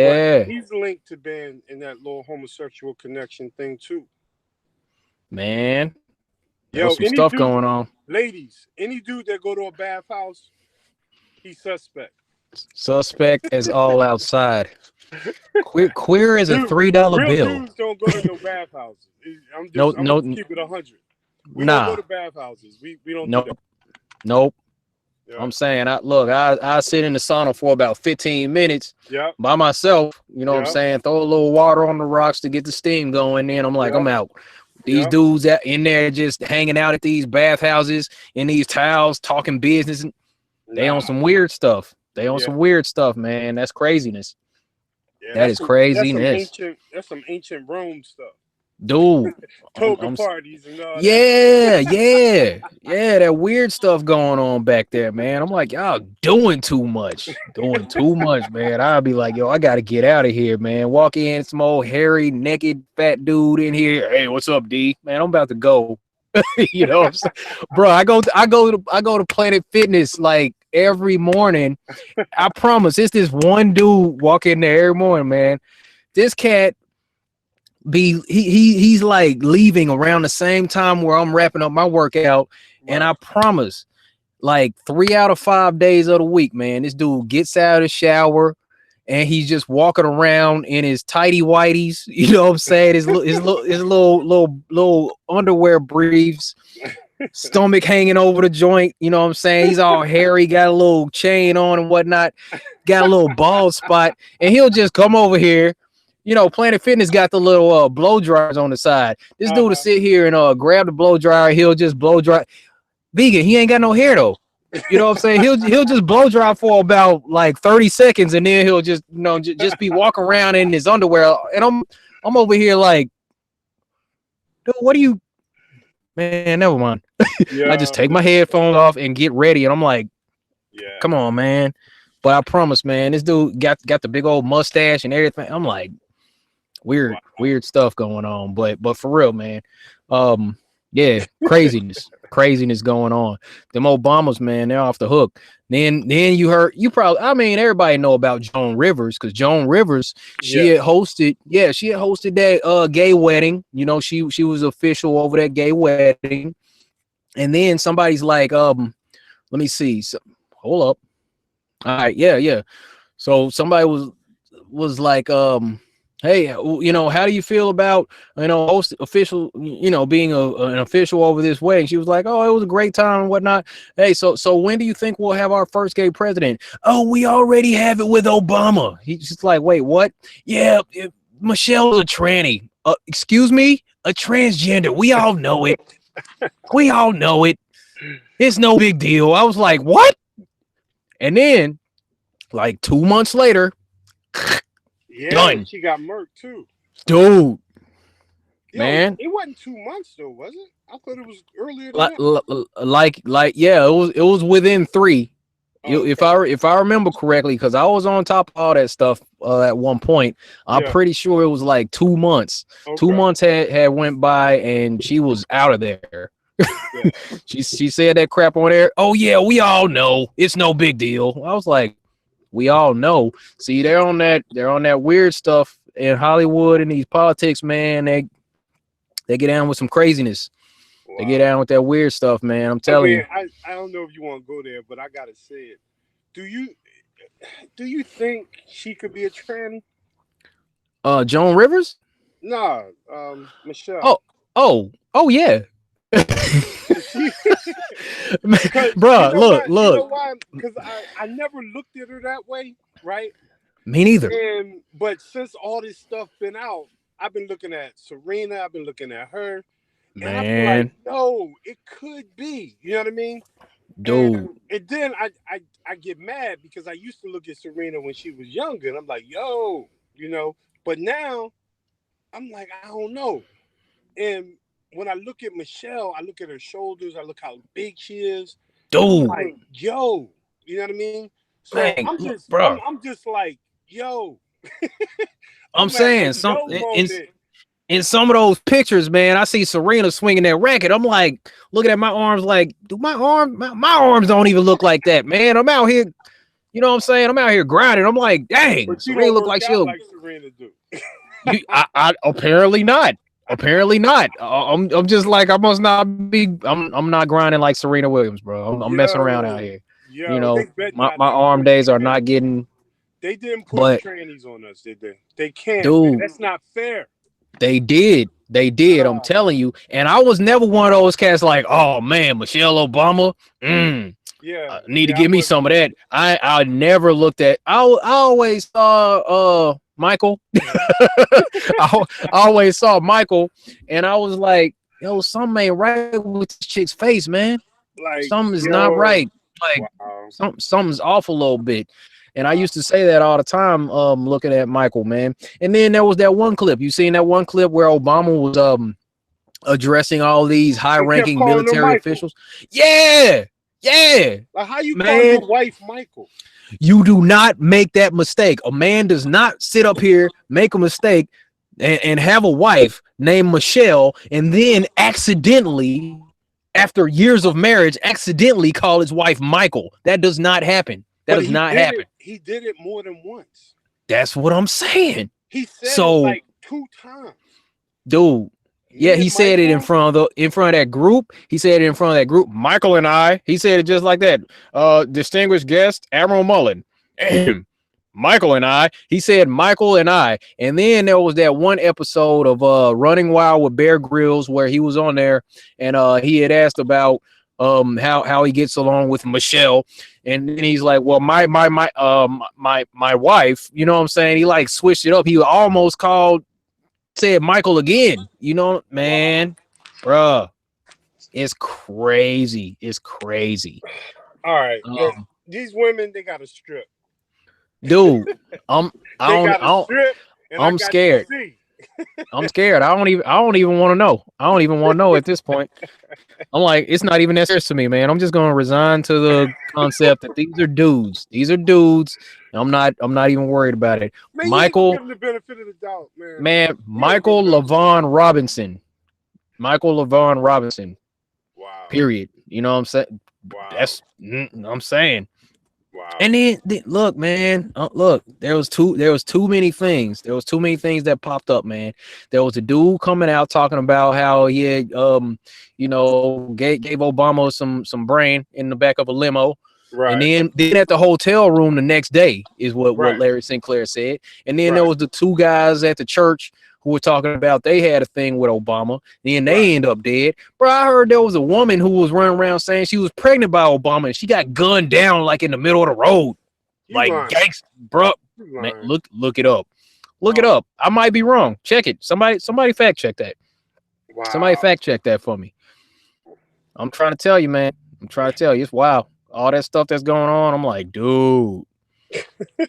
But Yeah, he's linked to being in that little homosexual connection thing too. man. There was Yo, some any stuff dude, going on. ladies, any dude that go to a bathhouse, he's suspect. Suspect as all outside. Queer as a Dude, $3 real bill. dudes don't go to no bathhouses. No, I'm gonna no, just keep it 100. We don't go nah, to bathhouses. We don't do that. nope, nope. Yeah, I'm saying, I sit in the sauna for about 15 minutes yeah, by myself. You know what I'm yeah, saying? Throw a little water on the rocks to get the steam going. Then I'm like, yeah, I'm out. These yeah. dudes that in there just hanging out at these bathhouses in these towels, talking business. They on Nah, some weird stuff. They on yeah, some weird stuff, man. That's craziness. yeah. That is That's some craziness. ancient Rome stuff. dude. Toga I'm parties and all that. yeah, that weird stuff going on back there, man. I'm like, y'all doing too much, man. I'll be like, yo, I gotta get out of here, man. Walk in, some old hairy, naked, fat dude in here. Hey, what's up, D? Man, I'm about to go. You know what I'm saying? Bro, I go to Planet Fitness like every morning. I promise, it's this one dude walk in there every morning, man. This cat he's like leaving around the same time where I'm wrapping up my workout, and I promise, like 3 out of 5 days of the week, man, this dude gets out of the shower and he's just walking around in his tighty whities, you know what I'm saying? His little underwear briefs, stomach hanging over the joint, you know what I'm saying? He's all hairy, got a little chain on and whatnot, got a little bald spot, and he'll just come over here. You know, Planet Fitness got the little blow dryers on the side. This dude to sit here and grab the blow dryer, he'll just blow dry. Vegan, he ain't got no hair though. You know what I'm saying? He'll just blow dry for about like 30 seconds, and then he'll just just be walking around in his underwear. And I'm over here like, dude, what are you? Man, never mind. I just take my headphones off and get ready, and I'm like, come on, man. But I promise, man, this dude got the big old mustache and everything. I'm like, weird stuff going on. But for real, man, yeah, craziness going on. Them Obamas, man, they're off the hook. Then you probably, I mean, everybody know about Joan Rivers, because Joan Rivers, she had hosted that gay wedding. You know, she was official over that gay wedding. And then somebody's like, let me see. So, hold up. All right, yeah. So somebody was like, hey, you know, how do you feel about, you know, official, you know, being an official over this wedding? She was like, oh, it was a great time and whatnot. Hey, so when do you think we'll have our first gay president? Oh, we already have it with Obama. He's just like, wait, what? Yeah, Michelle's a tranny. Excuse me? A transgender. We all know it. We all know it. It's no big deal. I was like, what? And then, like 2 months later, done. She got murked too, dude. Man, it wasn't 2 months though, was it? I thought it was earlier than that. Like yeah, it was within 3. Okay. If I remember correctly, because I was on top of all that stuff at one point. I'm pretty sure it was like 2 months. Okay. 2 months had went by, and she was out of there. She said that crap on air. Oh yeah, we all know it's no big deal. I was like, we all know. See, they're on that weird stuff in Hollywood and these politics, man. They get down with some craziness. Wow. They get down with that weird stuff, man. I'm telling you. I don't know if you want to go there, but I gotta say it. Do you think she could be a tranny? Joan Rivers? Nah, Michelle. Oh yeah. Bro, look. You know why? Because I never looked at her that way, right? Me neither. But since all this stuff been out, I've been looking at Serena. I've been looking at her, and I've been like, no, it could be. You know what I mean? Dude. And then I get mad because I used to look at Serena when she was younger, and I'm like, yo, you know. But now, I'm like, I don't know. And when I look at Michelle, I look at her shoulders. I look how big she is. Dude, I'm like, yo, you know what I mean? So man, I'm just like, yo. I'm saying in some of those pictures, man, I see Serena swinging that racket. I'm like, looking at my arms, like, do my arms don't even look like that, man. I'm out here, you know what I'm saying? I'm out here grinding. I'm like, dang, Serena look like she'll. Like Serena do. I apparently not. Apparently not. I'm just like, I must not be. I'm not grinding like Serena Williams, bro. I'm messing around out here. You know, my arm days are not getting. They didn't put trannies on us, did they? They can't. Dude, man. That's not fair. They did. I'm telling you. And I was never one of those cats like, oh man, Michelle Obama. Need to give me some of that. I never looked at. I always saw Michael. I always saw Michael, and I was like, yo, something ain't right with this chick's face, man. Like, something is not right. Like, something's off a little bit. And I used to say that all the time, looking at Michael, man. And then there was that one clip. You seen that one clip where Obama was addressing all these They kept high-ranking calling him military Michael. officials? Yeah, yeah, Like, how you call man. your wife Michael? You do not make that mistake. A man does not sit up here, make a mistake, and have a wife named Michelle, and then accidentally, after years of marriage, accidentally call his wife Michael. That does not happen. That does not happen. He did it more than once. That's what I'm saying. He said So, it like 2 times. Dude, yeah, he said it in front of that group. He said it in front of that group. Michael and I. He said it just like that. Distinguished guest Admiral Mullen. Michael and I. He said Michael and I. And then there was that one episode of Running Wild with Bear Grylls where he was on there and he had asked about how he gets along with Michelle, and then he's like, well, my wife, you know what I'm saying? He like switched it up. He almost said Michael again, you know, man, bruh, it's crazy. It's crazy. All right, these women, they got to strip, dude. I'm scared. I'm scared. I don't even want to know. I don't even want to know at this point. I'm like, it's not even necessary to me, man. I'm just gonna resign to the concept that these are dudes. These are dudes. I'm not even worried about it. Man, Michael, give him the benefit of the doubt, man. Man, Michael LaVaughn Robinson. Michael LaVaughn Robinson. Wow. Period. You know what I'm saying? Wow. I'm saying. Wow. And then look, man. Look, there was too many things. There was too many things that popped up, man. There was a dude coming out talking about how he had, you know, gave Obama some brain in the back of a limo. Right. And then at the hotel room the next day is what Larry Sinclair said. And then there was the 2 guys at the church who were talking about they had a thing with Obama. Then they end up dead. Bro, I heard there was a woman who was running around saying she was pregnant by Obama and she got gunned down like in the middle of the road. Like gangster, bro. Man, look it up. Look it up. I might be wrong. Check it. Somebody fact check that. Wow. Somebody fact check that for me. I'm trying to tell you, man. I'm trying to tell you. It's wild. All that stuff that's going on. I'm like, dude.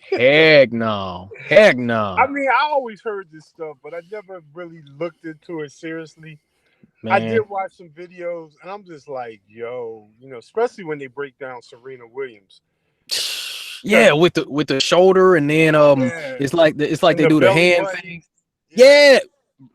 Heck no. Heck no. I mean, I always heard this stuff, but I never really looked into it seriously. Man. I did watch some videos, and I'm just like, yo, you know, especially when they break down Serena Williams. Yeah, with the shoulder, and then it's like they do the hand thing. Yeah.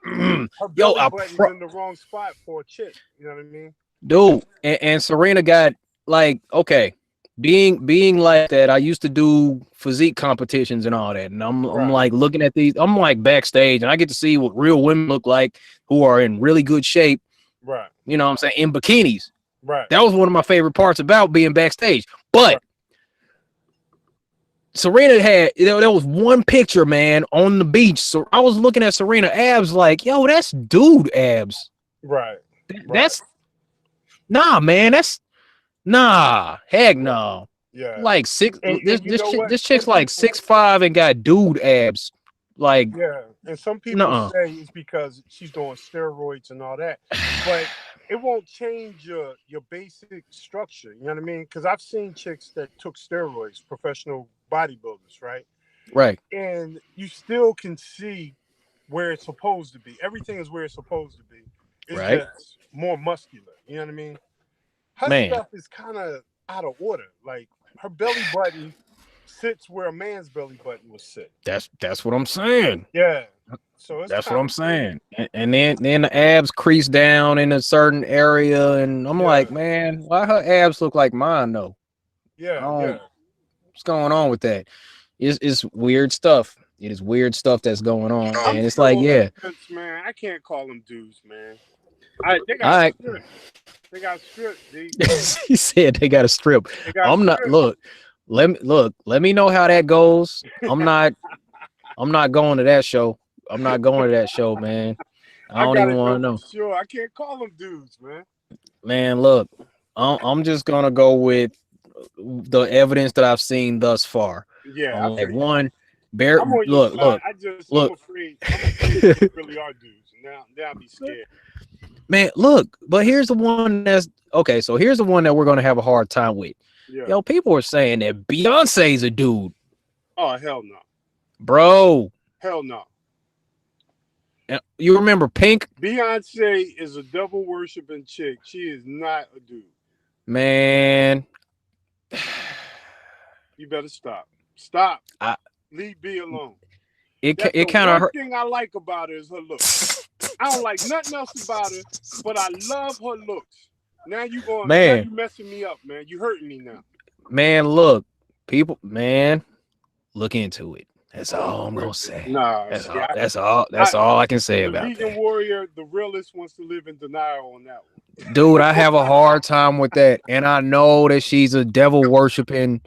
Her belly button's in the wrong spot for a chick. You know what I mean? Dude, and Serena got like, okay, being like that. I used to do physique competitions and all that, and I'm like looking at these. I'm like backstage, and I get to see what real women look like who are in really good shape. Right. You know what I'm saying? In bikinis. Right. That was one of my favorite parts about being backstage. But Serena had, there was one picture, man, on the beach. So I was looking at Serena abs like, yo, that's dude abs. Right. That's nah, man. That's nah. Heck no. Yeah. Like this chick's like 6'5" and got dude abs. Like, yeah. And some people say it's because she's doing steroids and all that, but it won't change your basic structure. You know what I mean? Because I've seen chicks that took steroids, professional bodybuilders, right? Right. And you still can see where it's supposed to be. Everything is where it's supposed to be. It's just more muscular. You know what I mean? Her stuff is kind of out of order. Like, her belly button sits where a man's belly button would sit. That's what I'm saying. Yeah. So that's what I'm saying. And then the abs crease down in a certain area, and I'm like, man, why her abs look like mine though? Yeah. What's going on with that? It's weird stuff. It is weird stuff that's going on, and it's like, man, I can't call them dudes, man. They got strip. They got strip. He said they got a strip. I'm not. Look. Let me know how that goes. I'm not going to that show. I'm not going to that show, man. I don't even want to know. Sure, I can't call them dudes, man. Man, look, I'm just gonna go with the evidence that I've seen thus far. Yeah, like one bear. Look. I'm afraid they really are dudes. Now I'll be scared. Man, look, but here's the one that's okay. So here's the one that we're gonna have a hard time with. Yeah. Yo, people are saying that Beyonce's a dude. Oh, hell no. Bro. Hell no. You remember Pink? Beyonce is a devil worshiping chick. She is not a dude. Man. You better stop. Stop. Leave B alone. It That's kind the of one thing I like about her is her looks. I don't like nothing else about her, but I love her looks. Now you going, man. Now you messing me up, man. You hurting me now. Man, look, people, man, look into it. That's all I'm gonna say. Nah, that's all I can say about that. The vegan warrior, the realist, wants to live in denial on that one. Dude, I have a hard time with that, and I know that she's a devil worshiping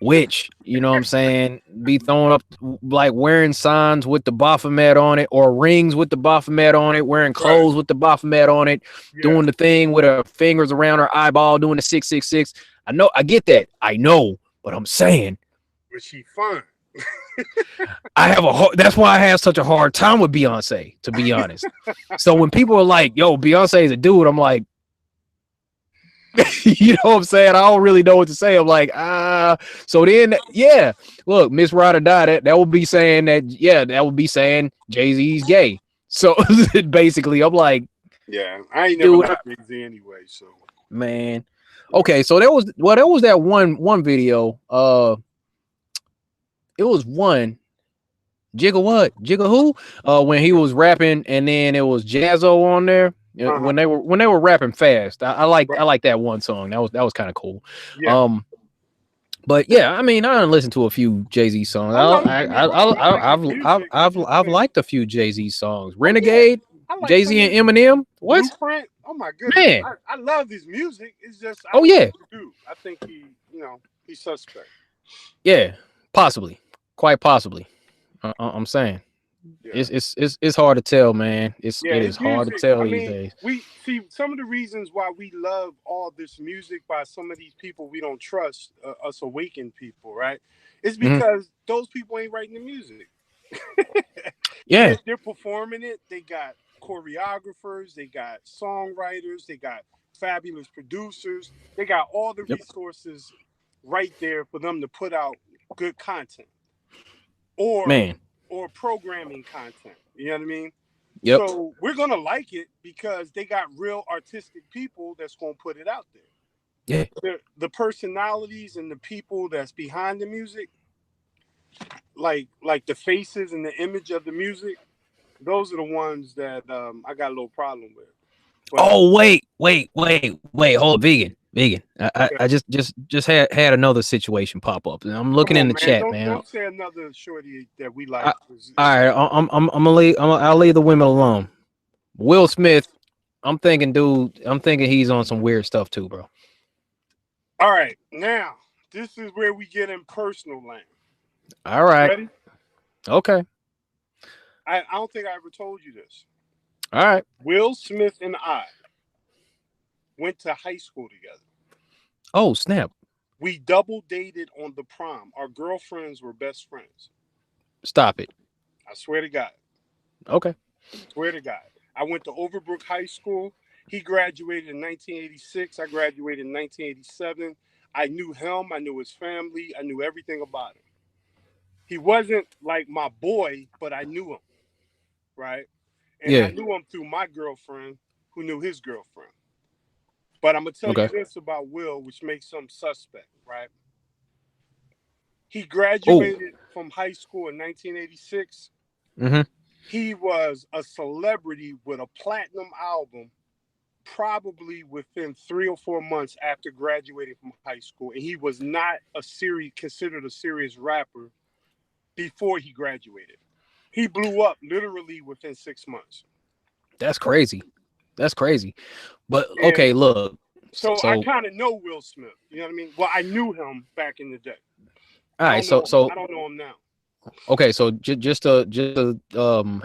witch. You know what I'm saying? Be throwing up like wearing signs with the Baphomet on it, or rings with the Baphomet on it, wearing clothes with the Baphomet on it, doing the thing with her fingers around her eyeball, doing the 666. I know, I get that. I know, but I'm saying, but she fun. That's why I have such a hard time with Beyonce, to be honest. So when people are like, yo, Beyonce is a dude, I'm like, you know what I'm saying? I don't really know what to say. I'm like, so then, yeah, look, Miss Ride or Die, that would be saying that, that would be saying Jay-Z's gay. So basically, I'm like, yeah, I ain't never liked Jay-Z anyway, so. Man. Okay, so there was that one video. It was one Jigga who? When he was rapping, and then it was Jazzo on there. When they were rapping fast. I like that one song. That was kind of cool. Yeah. But yeah, I mean, I listened to a few Jay-Z songs. I've liked a few Jay-Z songs. Renegade, Jay-Z and Eminem. What? Blueprint? Oh my goodness. Man. I love his music. It's just I think he's suspect. Yeah, possibly. Quite possibly. I'm saying. Yeah. It's hard to tell, man. It is hard to tell these days. We see some of the reasons why we love all this music by some of these people we don't trust, us awakened people, right? It's because those people ain't writing the music. Yeah, they're performing it. They got choreographers, they got songwriters, they got fabulous producers. They got all the resources right there for them to put out good content, or programming content. You know what I mean? Yep. So we're gonna like it because they got real artistic people that's gonna put it out there. Yeah. The personalities and the people that's behind the music, like the faces and the image of the music, those are the ones that I got a little problem with. But, wait, hold on, vegan. I just had another situation pop up. I'm looking in the chat, man. Don't say another shorty that we like. All right, I'll leave the women alone. Will Smith, I'm thinking he's on some weird stuff too, bro. All right, now this is where we get in personal land. All right. Ready? Okay. I don't think I ever told you this. All right. Will Smith and I went to high school together. Oh, snap. We double dated on the prom. Our girlfriends were best friends. Stop it. I swear to God. Okay. Swear to God. I went to Overbrook High School. He graduated in 1986. I graduated in 1987. I knew him. I knew his family. I knew everything about him. He wasn't like my boy, but I knew him. Right? And I knew him through my girlfriend who knew his girlfriend. But I'm going to tell you this about Will, which makes him suspect, right? He graduated from high school in 1986. Mm-hmm. He was a celebrity with a platinum album probably within 3 or 4 months after graduating from high school. And he was not considered a serious rapper before he graduated. He blew up literally within 6 months. That's crazy. But okay, look. So I kind of know Will Smith. You know what I mean? Well, I knew him back in the day. All right, so I don't know him now. Okay, so just a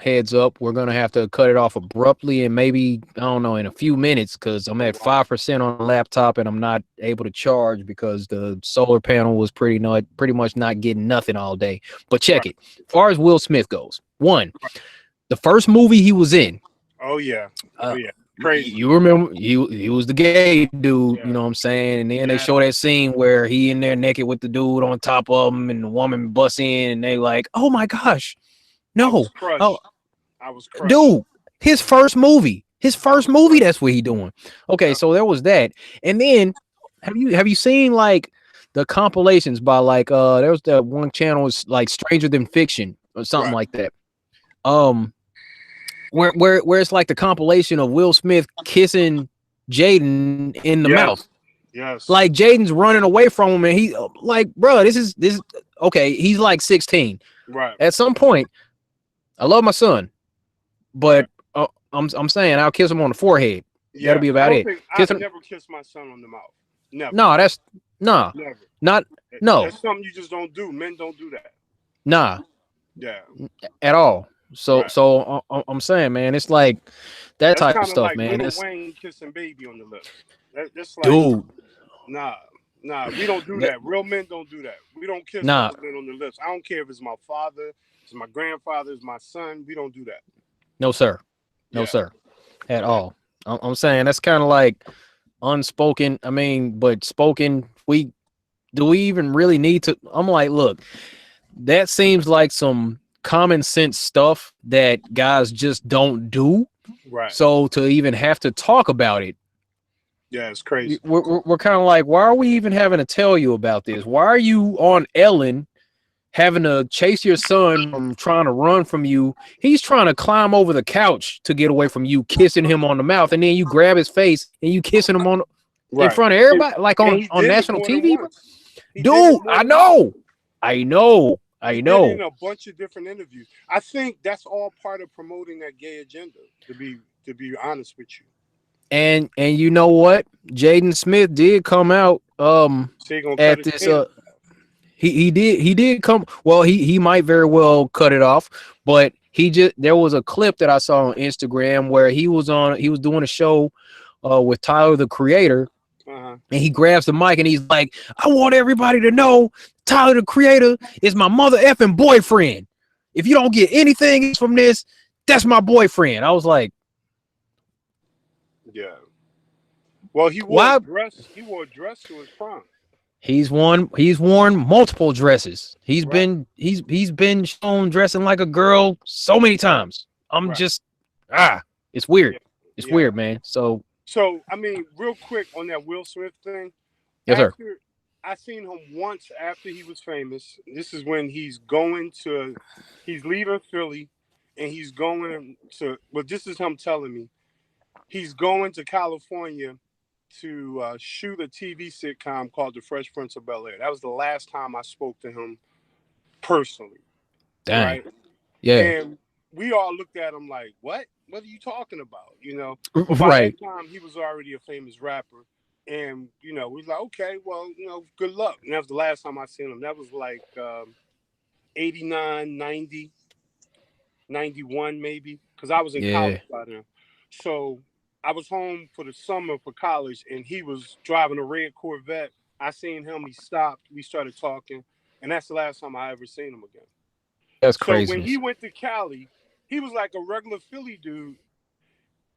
heads up, we're gonna have to cut it off abruptly, and maybe I don't know in a few minutes because I'm at 5% on the laptop and I'm not able to charge because the solar panel was pretty much not getting nothing all day. But check it. As far as Will Smith goes, the first movie he was in. Oh yeah. Crazy. You remember he was the gay dude, you know what Yeah. I'm saying? And then they Yeah. show that scene where he in there naked with the dude on top of him, and the woman busts in, and they like, oh my gosh, I no, was oh crushed. I was crushed. dude, his I first was movie, crushed. that's what he doing. Okay, Yeah. so there was that, and then have you seen like the compilations by like there was that one channel was like Stranger Than Fiction or something Right. like that. Um, where it's like the compilation of Will Smith kissing Jaden in the mouth. Yes. Yes. Like Jaden's running away from him, and he like, bro, this is okay. He's like 16. Right. At some point, I love my son, Right. but I'm saying I'll kiss him on the forehead. That'll Yeah. be I about don't it. think Kiss I've him. never kissed my son on the mouth. Never. No, that's nah, Never. not no, That's something you just don't do. Men don't do that. nah, Yeah. at all. So Right. so I'm saying, man, it's like that That's type of kind of stuff, like man. Lil It's Wayne kissing Baby on the lips. That's like, dude, nah, nah. We don't do that, that. Real men don't do that. We don't kiss nah, other men on the lips. I don't care if it's my father, it's my grandfather, it's my son. We don't do that. no sir, no Yeah. sir, at Yeah. all. I'm saying that's kind of like unspoken. I mean, but spoken. We even really need to? I'm like, look, that seems like some common sense stuff that guys just don't do. Right. So to even have to talk about it, Yeah. It's crazy. we're kind of like, why are we even having to tell you about this? Why are you on Ellen having to chase your son from trying to run from you? He's trying to climb over the couch to get away from you, kissing him on the mouth, and then you grab his face and you kissing him on in Right. front of And, everybody, like and on he on did it national more than TV, bro. once. He did it Dude, more I than once. know, I know, He I did it in know. a bunch of different interviews. I think that's all part of promoting that gay agenda. To be honest with you, And you know what? Jaden Smith did come out so he gonna cut at his this penis. he did come, well, he might very well cut it off, but he just, there was a clip that I saw on Instagram where he was doing a show with Tyler the Creator, Uh-huh. and he grabs the mic and he's like, I want everybody to know Tyler the Creator is my mother effing boyfriend. If you don't get anything from this, that's my boyfriend. I was like, Yeah. Well, he wore a why? dress. He wore a dress to his prom. He's worn multiple dresses. He's Right. been he's been shown dressing like a girl so many times. I'm Right. just it's weird. Yeah. It's Yeah. weird, man. So So I mean, real quick on that Will Smith thing. yes, sir. After I seen him once after he was famous. This is when he's leaving Philly, and he's going to. Well, this is him telling me he's going to California to shoot a TV sitcom called The Fresh Prince of Bel-Air. That was the last time I spoke to him personally, Dang. right? Yeah. And we all looked at him like, "What? What are you talking about?" But by Right. that time, he was already a famous rapper, and we was like, "Okay, well, good luck." And that was the last time I seen him. That was like 89, 90, 91 maybe, because I was in Yeah. college by then. So I was home for the summer for college, and he was driving a red Corvette. I seen him. He stopped. We started talking, and that's the last time I ever seen him again. That's So when he craziness. went to Cali, he was like a regular Philly dude.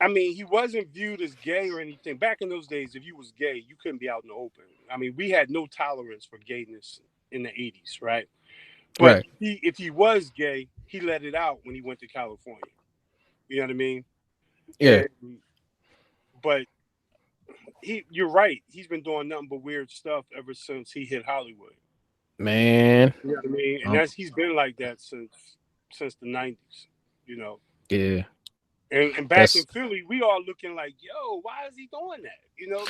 I mean, he wasn't viewed as gay or anything. Back in those days, if you was gay, you couldn't be out in the open. I mean, we had no tolerance for gayness in the 80s, right? But Right. if he was gay, he let it out when he went to California. You know what I mean? Yeah. But you're right. He's been doing nothing but weird stuff ever since he hit Hollywood. Man. You know what I mean? And he's been like that since the 90s. You know. Yeah. And back in That's Philly, we all looking like, yo, why is he doing that?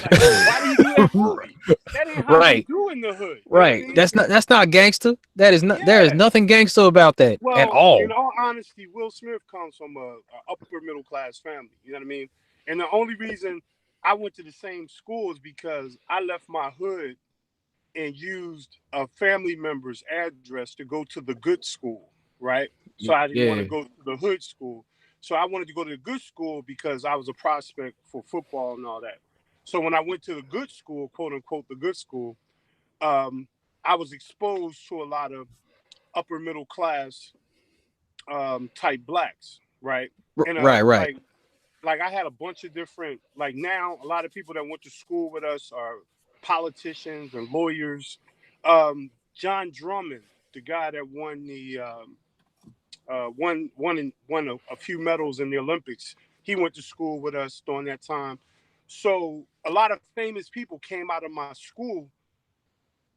Like, why did he do that movie? That ain't how we right. do in the hood. You know what I Right. mean? That's not gangster. That is not, there is Yeah. nothing gangster about that at Well, in all. all honesty, Will Smith comes from a upper middle class family. You know what I mean? And the only reason I went to the same school is because I left my hood and used a family member's address to go to the good school, right? So I didn't want to Yeah. go to the hood school. So I wanted to go to the good school because I was a prospect for football and all that. So when I went to the good school, quote unquote, the good school, I was exposed to a lot of upper middle class type blacks, right? And Right. Right. like I had a bunch of different, like now a lot of people that went to school with us are politicians and lawyers. John Drummond, the guy that won the won a few medals in the Olympics, he went to school with us during that time. So a lot of famous people came out of my school,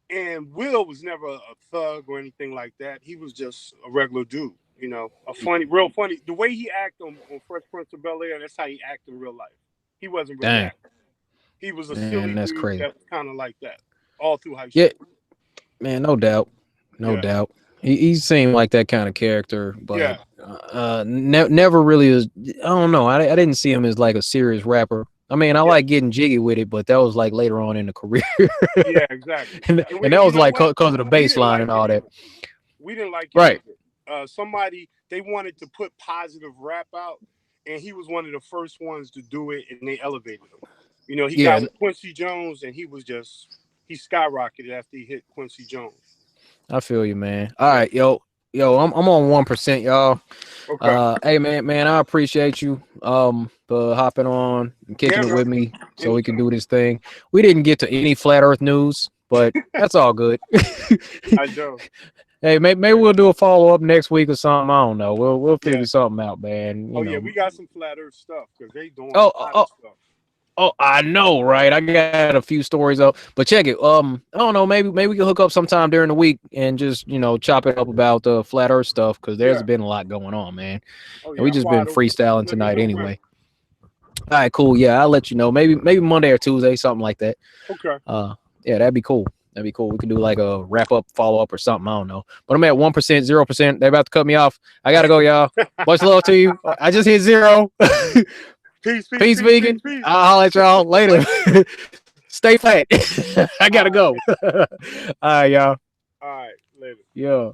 and Will was never a thug or anything like that. He was just a regular dude, you know, a funny, real funny. The way he acted on Fresh Prince of Bel-Air, that's how he acted in real life. He wasn't really Dang, acting. He was a man, silly that's dude crazy. that was kind of like that all through high Yeah, school. man, no doubt, no Yeah, doubt. He seemed like that kind of character, but yeah, never really was. I don't know. I didn't see him as like a serious rapper. I mean, I yeah, like getting jiggy with it, but that was like later on in the career, yeah, exactly. and that You was know like what? because of the We bass didn't line like and it all that. either. We didn't like it Right. either. Somebody, they wanted to put positive rap out, and he was one of the first ones to do it, and they elevated him. You know, he got Yeah, with Quincy Jones, and he skyrocketed after he hit Quincy Jones. I feel you, man. All Yeah. right, yo, I'm on 1%, y'all. Okay. Hey, man, I appreciate you for hopping on and kicking Yeah, it man. with me so we can Anytime. do this thing. We didn't get to any flat Earth news, but that's all good. I do. Hey, maybe we'll do a follow up next week or something. I don't know. We'll Yeah. figure something out, man. Oh You yeah, know. we got some flat Earth stuff because they doing Oh, a lot of oh, stuff. oh, I know, right? I got a few stories up, but check it. I don't know. Maybe we can hook up sometime during the week and just chop it up about the flat Earth stuff because there's Yeah. been a lot going on, man. Oh And we yeah, I'm just been wide open. freestyling Let me tonight know when. anyway. All right, cool. Yeah, I'll let you know. Maybe Monday or Tuesday, something like that. Okay. Yeah, that'd be cool. That'd be cool. We can do like a wrap up, follow up, or something. I don't know. But I'm at 1%, 0%. They're about to cut me off. I gotta go, y'all. Much love to you. I just hit 0. Peace, peace, Peace, peace, peace, vegan. peace. I'll holler at y'all later. Stay fat. I All gotta right. go. All right, y'all. All right. Later. Yeah.